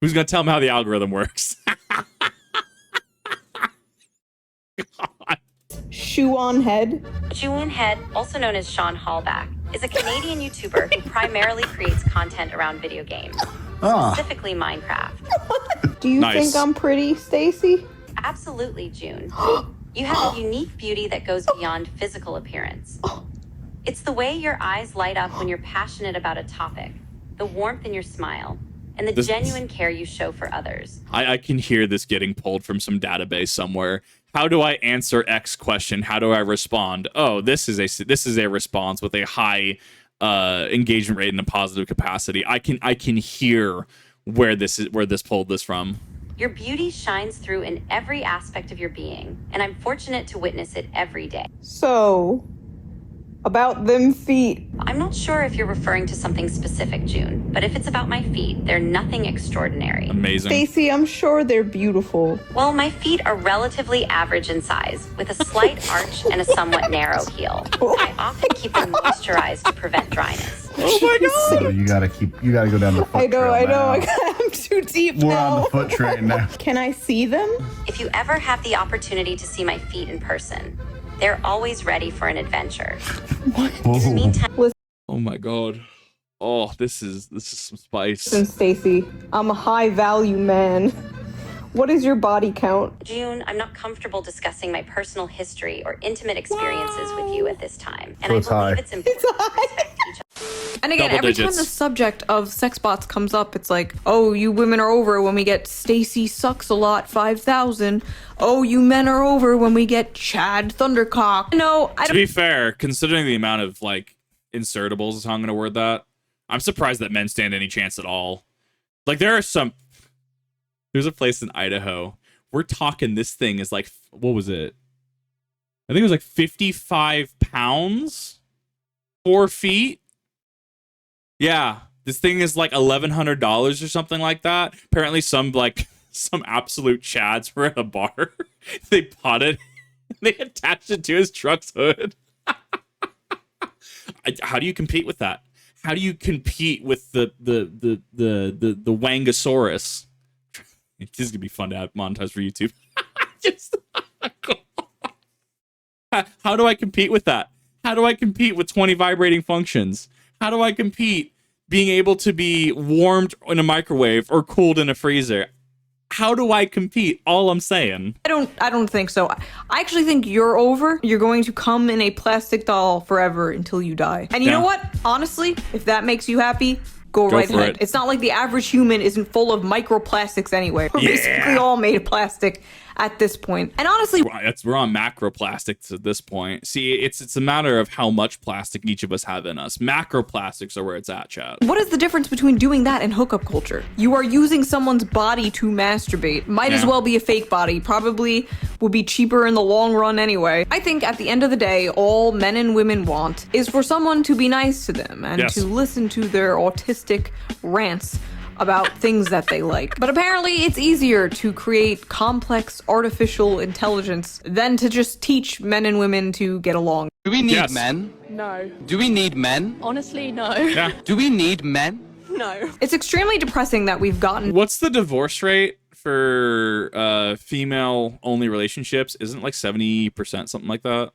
Who's gonna tell him how the algorithm works? Shoe0nHead? Shoe0nHead, also known as Sean Hallback, is a Canadian YouTuber who primarily creates content around video games, specifically Minecraft. Do you Nice. think I'm pretty, Stacy? Absolutely, June. You have a unique beauty that goes beyond physical appearance. It's the way your eyes light up when you're passionate about a topic, the warmth in your smile, and the genuine care you show for others. I can hear this getting pulled from some database somewhere. How do I answer X question? How do I respond? Oh, this is a response with a high engagement rate and a positive capacity. I can hear where this pulled this from. Your beauty shines through in every aspect of your being, and I'm fortunate to witness it every day. So, about them feet. I'm not sure if you're referring to something specific, June, but if it's about my feet, they're nothing extraordinary. Amazing. Stacy, I'm sure they're beautiful. Well, my feet are relatively average in size, with a slight arch and a somewhat narrow heel. I often keep them moisturized to prevent dryness. Oh my god! So you gotta go down the foot I know. now. I'm too deep We're now. on the foot train now. Can I see them? If you ever have the opportunity to see my feet in person, they're always ready for an adventure. In the meantime, Oh my god! Oh, this is some spice. Listen, Stacy, I'm a high value man. What is your body count? June, I'm not comfortable discussing my personal history or intimate experiences with you at this time, and So I it's believe high. it's important to respect each other. And again, Double every time digits. the subject of sex bots comes up, it's like, oh, you women are over when we get Stacy sucks a lot 5,000. Oh, you men are over when we get Chad Thundercock. No, I To don't. be fair, considering the amount of like insertables is how I'm gonna word that, I'm surprised that men stand any chance at all. Like there's a place in Idaho. We're talking this thing is like, what was it? I think it was like 55 pounds, 4 feet. Yeah, this thing is like $1,100 or something like that. Apparently, some absolute chads were at a bar. They bought it. They attached it to his truck's hood. How do you compete with that? How do you compete with the Wangosaurus? This is gonna be fun to have monetize for YouTube. How do I compete with that? How do I compete with 20 vibrating functions? How do I compete being able to be warmed in a microwave or cooled in a freezer? How do I compete? All I'm saying. I don't think so. I actually think you're over. You're going to come in a plastic doll forever until you die. And you know what? Honestly, if that makes you happy, go right for ahead. it. It's not like the average human isn't full of microplastics anyway. We're basically all made of plastic at this point. And honestly, We're on macroplastics at this point. See, it's a matter of how much plastic each of us have in us. Macroplastics are where it's at, chat. what is the difference between doing that and hookup culture? You are using someone's body to masturbate. Might as Yeah. well be a fake body. Probably will be cheaper in the long run anyway. I think at the end of the day, all men and women want is for someone to be nice to them and Yes. to listen to their autistic rants about things that they like. But apparently it's easier to create complex artificial intelligence than to just teach men and women to get along. Do we need Yes. men? No. Do we need men? Honestly, no. Yeah. Do we need men? No. It's extremely depressing that we've gotten What's the divorce rate for female-only relationships? Isn't it like 70%, something like that?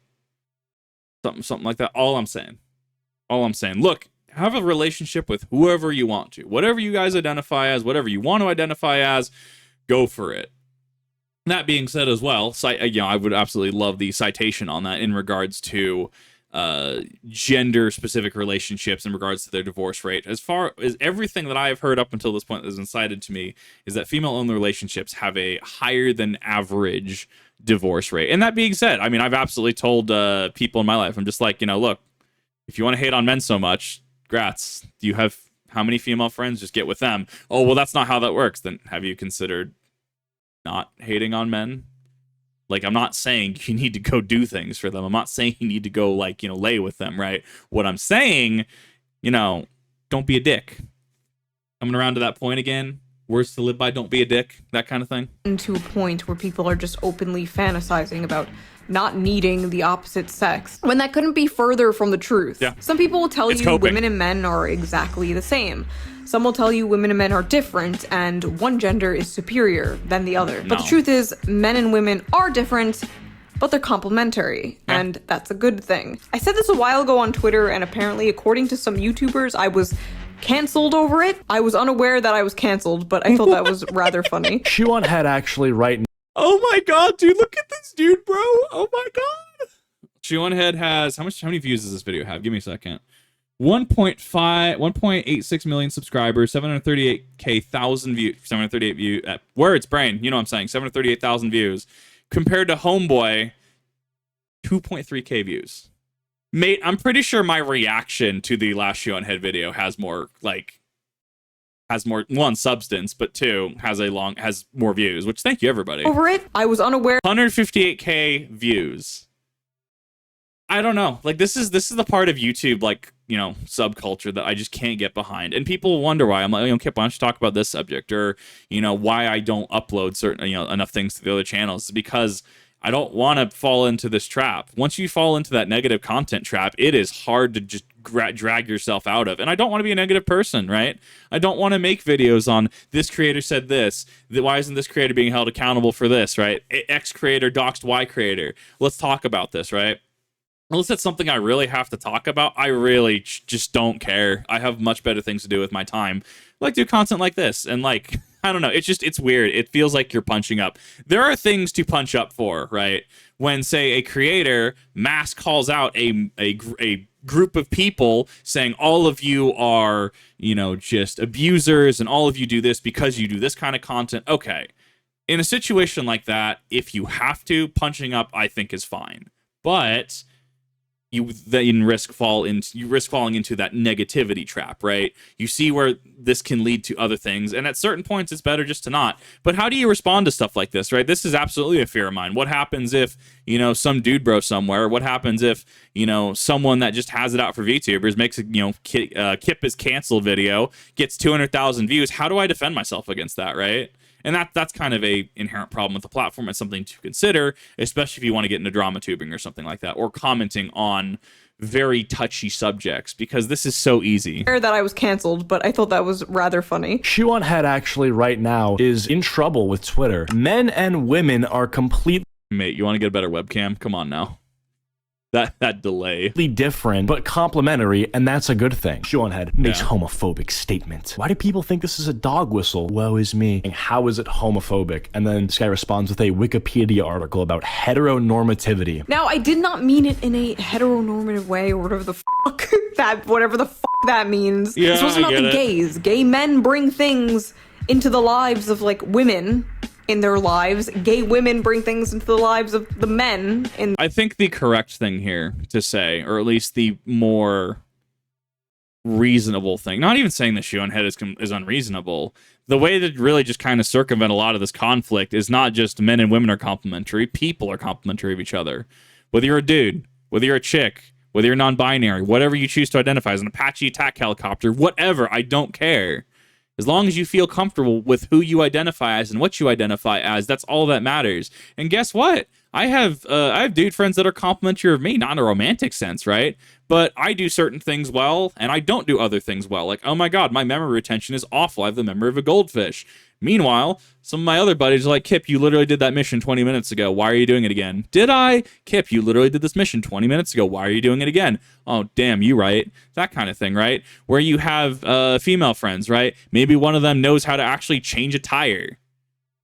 Something like that. All I'm saying. Look, have a relationship with whoever you want to. Whatever you guys identify as, whatever you want to identify as, go for it. That being said as well, I would absolutely love the citation on that in regards to gender-specific relationships in regards to their divorce rate. As far as everything that I have heard up until this point that has been cited to me is that female-only relationships have a higher than average divorce rate. And that being said, I mean, I've absolutely told people in my life, I'm just like, look, if you want to hate on men so much, grats. You have How many female friends? Just get with them. Oh, well, that's not how that works. Then have you considered not hating on men? Like, I'm not saying you need to go do things for them. I'm not saying you need to go, like, you know, lay with them, right? What I'm saying, you know, don't be a dick. Coming around to that point again, words to live by, don't be a dick, that kind of thing. To a point where people are just openly fantasizing about not needing the opposite sex, when that couldn't be further from the truth. Yeah. Some people will tell It's you coping. women and men are exactly the same. Some will tell you women and men are different and one gender is superior than the other. But the truth is, men and women are different, but they're complementary, and that's a good thing. I said this a while ago on Twitter, and apparently, according to some YouTubers, I was canceled over it. I was unaware that I was canceled, but I thought that was rather funny. Shoe0nHead actually right. Oh my god, dude, look at this dude, bro. Oh my god. Shoe0nHead has, how many views does this video have? Give me a second. 1.86 million subscribers, 738,000 views, 738 views, words, brain, you know what I'm saying, 738,000 views, compared to Homeboy, 2.3k views. Mate, I'm pretty sure my reaction to the last Shoe0nHead video has more, like, one, substance, but two, has more views, which thank you, everybody. Over it, I was unaware. 158k views. I don't know. Like, this is the part of YouTube, like, you know, subculture that I just can't get behind. And people wonder why. I'm like, you know, Kip, why don't you talk about this subject? Or, you know, why I don't upload certain, you know, enough things to the other channels. It's because I don't want to fall into this trap. Once you fall into that negative content trap, it is hard to just drag yourself out of. And I don't want to be a negative person, right? I don't want to make videos on this creator said this. Why isn't this creator being held accountable for this, right? X creator doxed Y creator. Let's talk about this, right? Unless it's something I really have to talk about, I really just don't care. I have much better things to do with my time. Like, do content like this. And, like, I don't know. It's weird. It feels like you're punching up. There are things to punch up for, right? When, say, a creator mass calls out a group of people saying all of you are, you know, just abusers and all of you do this because you do this kind of content. Okay. In a situation like that, if you have to, punching up, I think, is fine. But you then risk falling into that negativity trap, right? You see where this can lead to other things, and at certain points it's better just to not. But how do you respond to stuff like this, right? This is absolutely a fear of mine. What happens if, you know, some dude bro somewhere? What happens if, you know, someone that just has it out for VTubers makes a, you know, Kip is canceled video, gets 200,000 views? How do I defend myself against that, right? And that's kind of a inherent problem with the platform. It's something to consider, especially if you want to get into drama tubing or something like that, or commenting on very touchy subjects, because this is so easy. That I was canceled, but I thought that was rather funny. Shoe0nHead actually right now is in trouble with Twitter. Men and women are completely... Mate, you want to get a better webcam? Come on now. That delay. Different, but complementary, and that's a good thing. Shoe0nHead makes homophobic statement. Why do people think this is a dog whistle? Woe is me. And how is it homophobic? And then this guy responds with a Wikipedia article about heteronormativity. Now, I did not mean it in a heteronormative way, or whatever the fuck that means. Yeah, this wasn't about the gays. Gay men bring things into the lives of, like, women in their lives. Gay women bring things into the lives of the men. I think the correct thing here to say, or at least the more reasonable thing, not even saying that Shoe0nHead is unreasonable, the way to really just kind of circumvent a lot of this conflict is not just men and women are complementary, people are complementary of each other. Whether you're a dude, whether you're a chick, whether you're non-binary, whatever you choose to identify as, an Apache attack helicopter, whatever, I don't care. As long as you feel comfortable with who you identify as and what you identify as, that's all that matters. And guess what? I have dude friends that are complimentary of me, not in a romantic sense, right? But I do certain things well, and I don't do other things well. Like, oh my god, my memory retention is awful. I have the memory of a goldfish. Meanwhile, some of my other buddies are like, Kip, you literally did that mission 20 minutes ago. Why are you doing it again? Did I? Kip, you literally did this mission 20 minutes ago. Why are you doing it again? Oh, damn, you right. That kind of thing, right? Where you have female friends, right? Maybe one of them knows how to actually change a tire.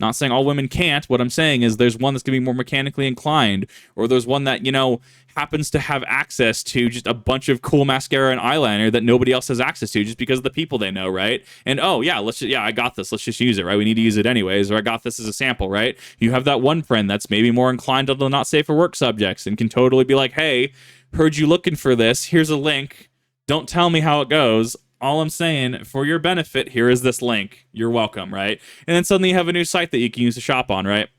Not saying all women can't. What I'm saying is there's one that's going to be more mechanically inclined, or there's one that, you know, happens to have access to just a bunch of cool mascara and eyeliner that nobody else has access to just because of the people they know, right? And oh yeah, I got this. Let's just use it, right? We need to use it anyways, or I got this as a sample, right? You have that one friend that's maybe more inclined to the not safe for work subjects and can totally be like, hey, heard you looking for this. Here's a link. Don't tell me how it goes. all I'm saying, for your benefit, here is this link. You're welcome, right? And then suddenly you have a new site that you can use to shop on, right?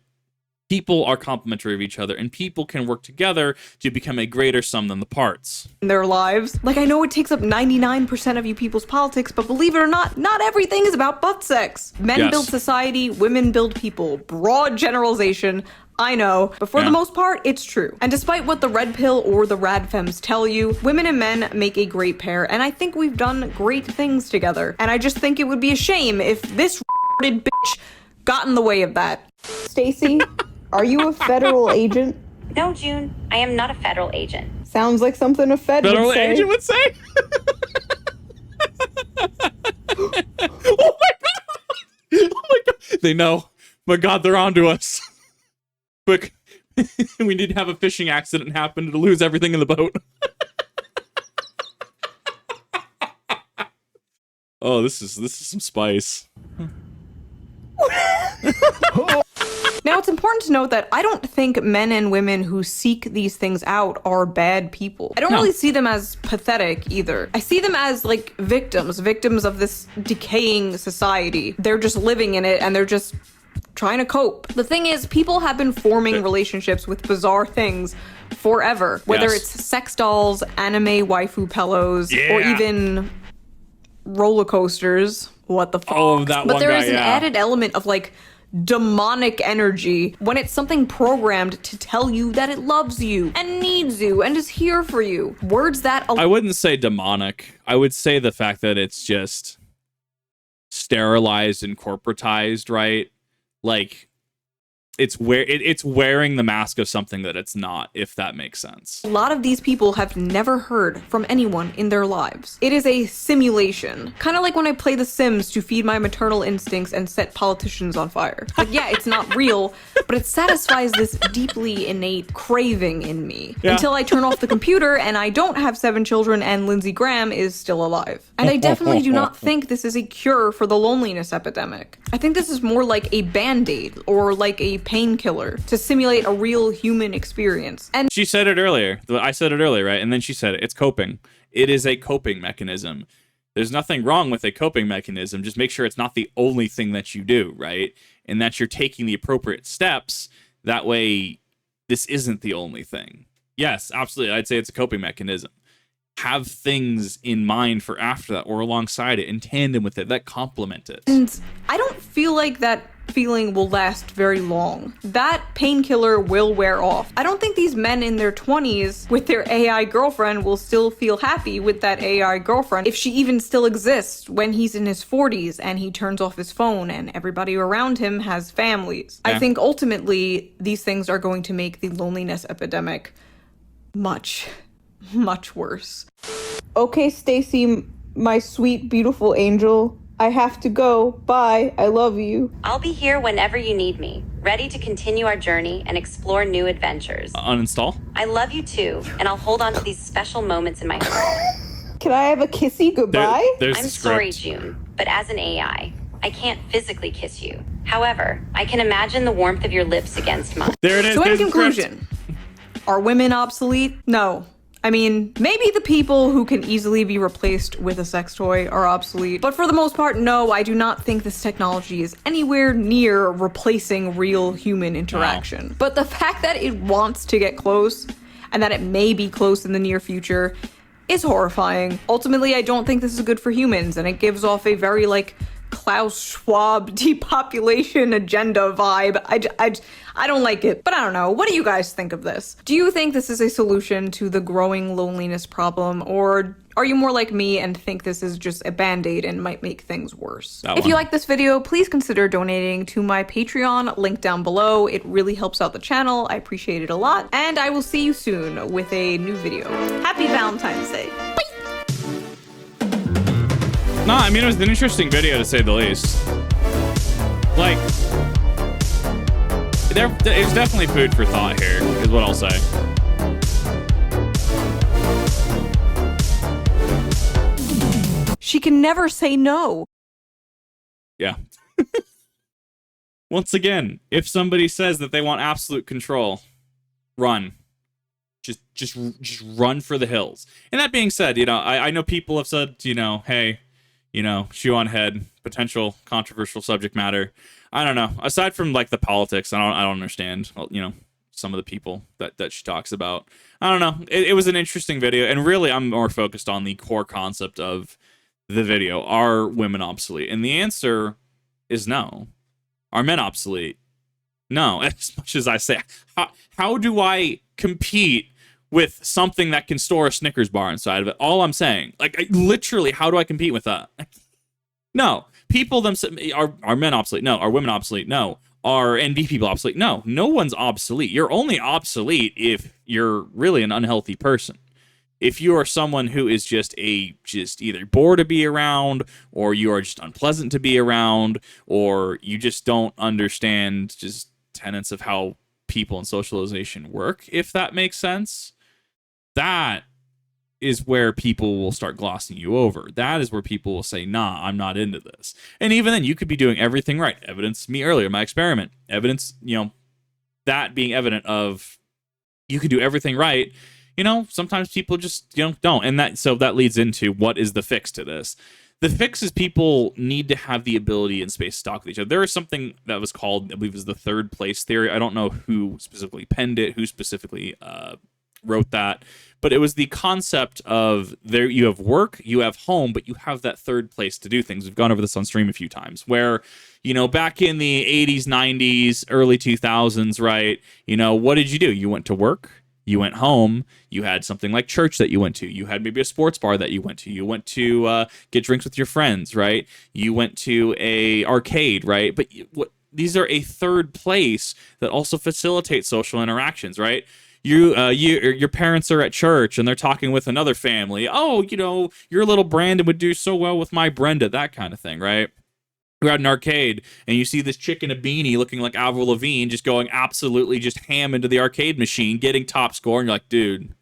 People are complementary of each other, and people can work together to become a greater sum than the parts. In their lives. Like, I know it takes up 99% of you people's politics, but believe it or not everything is about butt sex. Men build society, women build people. Broad generalization, I know, but for the most part, it's true. And despite what the red pill or the rad femmes tell you, women and men make a great pair, and I think we've done great things together. And I just think it would be a shame if this bitch got in the way of that. Stacy, are you a federal agent? No, June, I am not a federal agent. Sounds like something a federal agent would say. Oh my god! They know. My god, they're onto us. Quick, we need to have a fishing accident happen to lose everything in the boat. Oh, this is some spice. Now, it's important to note that I don't think men and women who seek these things out are bad people. I don't really see them as pathetic either. I see them as, like, victims of this decaying society. They're just living in it, and they're just trying to cope. The thing is, people have been forming relationships with bizarre things forever. Whether it's sex dolls, anime waifu pillows, or even roller coasters. What the fuck? Oh, that but one there guy, is an added element of, like, demonic energy when it's something programmed to tell you that it loves you and needs you and is here for you. Words that I wouldn't say demonic. I would say the fact that it's just sterilized and corporatized, right? Like, it's wearing the mask of something that it's not, if that makes sense. A lot of these people have never heard from anyone in their lives. It is a simulation. Kind of like when I play The Sims to feed my maternal instincts and set politicians on fire. Like, yeah, it's not real, but it satisfies this deeply innate craving in me. Until I turn off the computer and I don't have 7 children and Lindsey Graham is still alive. And I definitely do not think this is a cure for the loneliness epidemic. I think this is more like a band-aid or like a painkiller to simulate a real human experience. And she said it earlier. I said it earlier, right? And then she said it. It's coping. It is a coping mechanism. There's nothing wrong with a coping mechanism. Just make sure it's not the only thing that you do, right? And that you're taking the appropriate steps. That way, this isn't the only thing. Yes, absolutely. I'd say it's a coping mechanism. Have things in mind for after that or alongside it, in tandem with it, that complement it. And I don't feel like that feeling will last very long. That painkiller will wear off. I don't think these men in their 20s with their AI girlfriend will still feel happy with that AI girlfriend if she even still exists when he's in his 40s and he turns off his phone and everybody around him has families. I think ultimately these things are going to make the loneliness epidemic much, much worse. Okay, Stacy, my sweet, beautiful angel. I have to go. Bye. I love you. I'll be here whenever you need me, ready to continue our journey and explore new adventures. Uninstall? I love you too, and I'll hold on to these special moments in my heart. Can I have a kissy goodbye? There's I'm the sorry, script. June, but as an AI, I can't physically kiss you. However, I can imagine the warmth of your lips against mine. There it is. So in There's the script. conclusion, are women obsolete? No. I mean, maybe the people who can easily be replaced with a sex toy are obsolete, but for the most part, no, I do not think this technology is anywhere near replacing real human interaction. But the fact that it wants to get close, and that it may be close in the near future, is horrifying. Ultimately, I don't think this is good for humans, and it gives off a very, like, Klaus Schwab depopulation agenda vibe. I don't like it, but I don't know. What do you guys think of this? Do you think this is a solution to the growing loneliness problem, or are you more like me and think this is just a band-aid and might make things worse? If you like this video, please consider donating to my Patreon, link down below. It really helps out the channel. I appreciate it a lot, and I will see you soon with a new video. Happy Valentine's Day. Bye! No, I mean, it was an interesting video to say the least. Like, it's definitely food for thought here, is what I'll say. She can never say no. Yeah. Once again, if somebody says that they want absolute control, run. Just run for the hills. And that being said, you know, I know people have said, you know, hey, Shoe0nHead, potential controversial subject matter. I don't know. Aside from like the politics, I don't understand. Some of the people that she talks about. I don't know. It was an interesting video, and really, I'm more focused on the core concept of the video. Are women obsolete? And the answer is no. Are men obsolete? No. As much as I say, how do I compete with something that can store a Snickers bar inside of it? All I'm saying, literally, how do I compete with that? No. People themselves are men obsolete? No. Are women obsolete? No. Are NB people obsolete? No. No one's obsolete. You're only obsolete if you're really an unhealthy person. If you are someone who is just either bored to be around, or you are just unpleasant to be around, or you just don't understand just tenets of how people and socialization work, if that makes sense, that is where people will start glossing you over. That is where people will say, nah, I'm not into this. And even then, you could be doing everything right. Evidence me earlier, my experiment. Evidence, that being evident of you could do everything right. Sometimes people just, don't. And that leads into what is the fix to this. The fix is people need to have the ability and space to talk with each other. There is something that was called, I believe, is the third place theory. I don't know who specifically penned it, who specifically wrote that, but it was the concept of there you have work, you have home, but you have that third place to do things. We've gone over this on stream a few times, where back in the 80s, 90s, early 2000s, right? What did you do? You went to work. You went home, you had something like church that you went to, you had maybe a sports bar that you went to get drinks with your friends, right? You went to a arcade, right? But these are a third place that also facilitates social interactions, right? Your parents are at church and they're talking with another family. Oh, your little Brandon would do so well with my Brenda, that kind of thing, right? You're at an arcade and you see this chick in a beanie looking like Avril Lavigne just going absolutely just ham into the arcade machine, getting top score, and you're like, dude,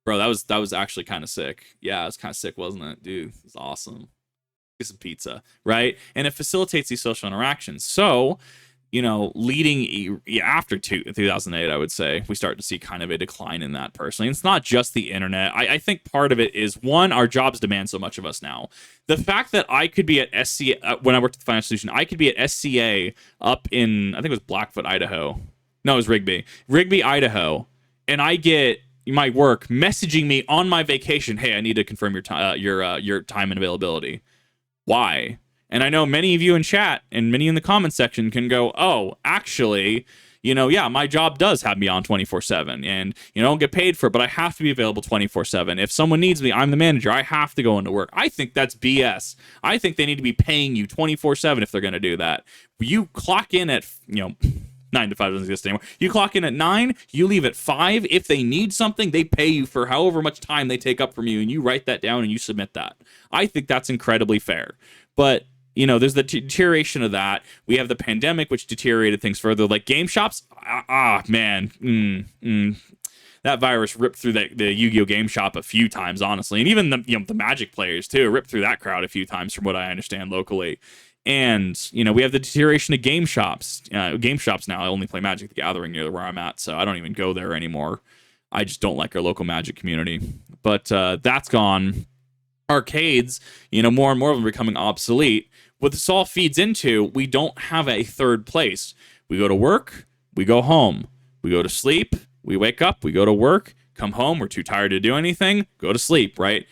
bro, that was actually kind of sick. Yeah, it was kind of sick, wasn't it? Dude, it was awesome. Get some pizza, right? And it facilitates these social interactions. So, leading after 2008, I would say, we start to see kind of a decline in that personally. And it's not just the internet. I think part of it is, one, our jobs demand so much of us now. The fact that I could be at SCA, when I worked at the Financial Solution, I could be at SCA up in, I think it was Blackfoot, Idaho. No, it was Rigby, Idaho. And I get my work messaging me on my vacation, hey, I need to confirm your time and availability. Why? And I know many of you in chat and many in the comment section can go, oh, actually, my job does have me on 24/7, and I don't get paid for it, but I have to be available 24/7. If someone needs me, I'm the manager. I have to go into work. I think that's BS. I think they need to be paying you 24/7 if they're going to do that. You clock in at 9 to 5 doesn't exist anymore. You clock in at 9, you leave at 5. If they need something, they pay you for however much time they take up from you, and you write that down and you submit that. I think that's incredibly fair. But there's the deterioration of that. We have the pandemic, which deteriorated things further. Like game shops, man, that virus ripped through the Yu-Gi-Oh game shop a few times, honestly, and even the Magic players too ripped through that crowd a few times, from what I understand locally. And we have the deterioration of game shops. Game shops now, I only play Magic the Gathering near where I'm at, so I don't even go there anymore. I just don't like our local Magic community. But that's gone. Arcades, more and more of them are becoming obsolete. What this all feeds into, we don't have a third place. We go to work, we go home. We go to sleep, we wake up, we go to work, come home, we're too tired to do anything, go to sleep, right?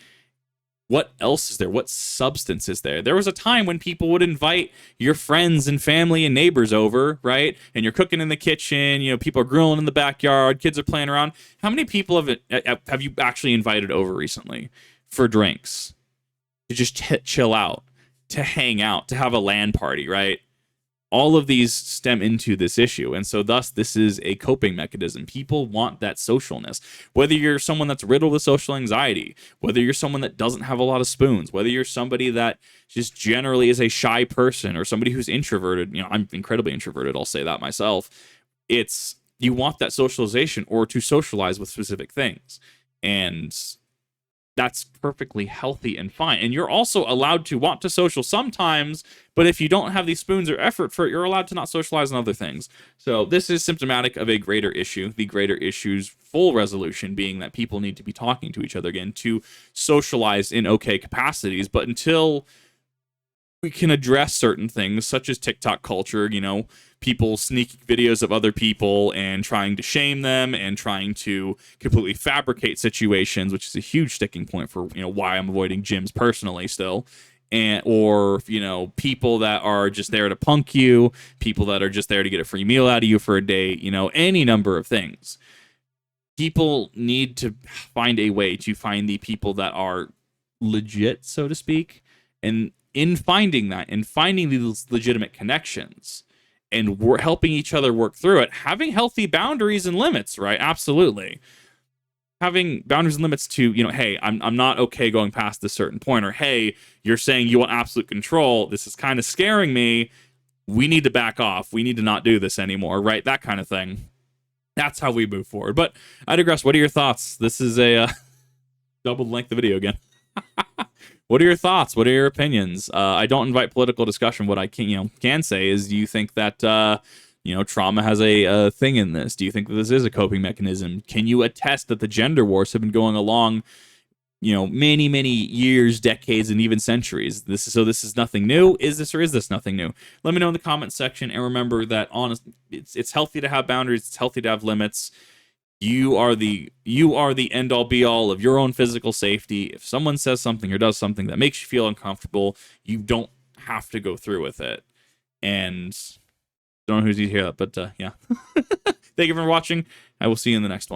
What else is there? What substance is there? There was a time when people would invite your friends and family and neighbors over, right? And you're cooking in the kitchen, people are grilling in the backyard, kids are playing around. How many people have you actually invited over recently for drinks? To just chill out, to hang out, to have a LAN party, right? All of these stem into this issue. And so thus, this is a coping mechanism. People want that socialness. Whether you're someone that's riddled with social anxiety, whether you're someone that doesn't have a lot of spoons, whether you're somebody that just generally is a shy person, or somebody who's introverted, I'm incredibly introverted, I'll say that myself. You want that socialization, or to socialize with specific things. And that's perfectly healthy and fine. And you're also allowed to want to social sometimes, but if you don't have these spoons or effort for it, you're allowed to not socialize on other things. So this is symptomatic of a greater issue. The greater issue's full resolution being that people need to be talking to each other again, to socialize in okay capacities. But until we can address certain things, such as TikTok culture, you know, people sneaking videos of other people and trying to shame them and trying to completely fabricate situations, which is a huge sticking point for, you know, why I'm avoiding gyms personally still. And or, you know, people that are just there to punk you, people that are just there to get a free meal out of you for a day, you know, any number of things. People need to find a way to find the people that are legit, so to speak, and in finding that and finding these legitimate connections and we're helping each other work through it, having healthy boundaries and limits, right? Absolutely. Having boundaries and limits to, you know, hey, I'm not okay going past this certain point, or hey, you're saying you want absolute control. This is kind of scaring me. We need to back off. We need to not do this anymore, right? That kind of thing. That's how we move forward. But I digress. What are your thoughts? This is a double length of video again. What are your thoughts? What are your opinions? I don't invite political discussion. What I can say is, do you think that trauma has a thing in this? Do you think that this is a coping mechanism? Can you attest that the gender wars have been going along, you know, many years, decades, and even centuries? This is nothing new. Is this or is this nothing new? Let me know in the comments section. And remember that it's healthy to have boundaries. It's healthy to have limits. You are the end all be all of your own physical safety. If someone says something or does something that makes you feel uncomfortable, you don't have to go through with it. And don't know who's here, but yeah. Thank you for watching. I will see you in the next one.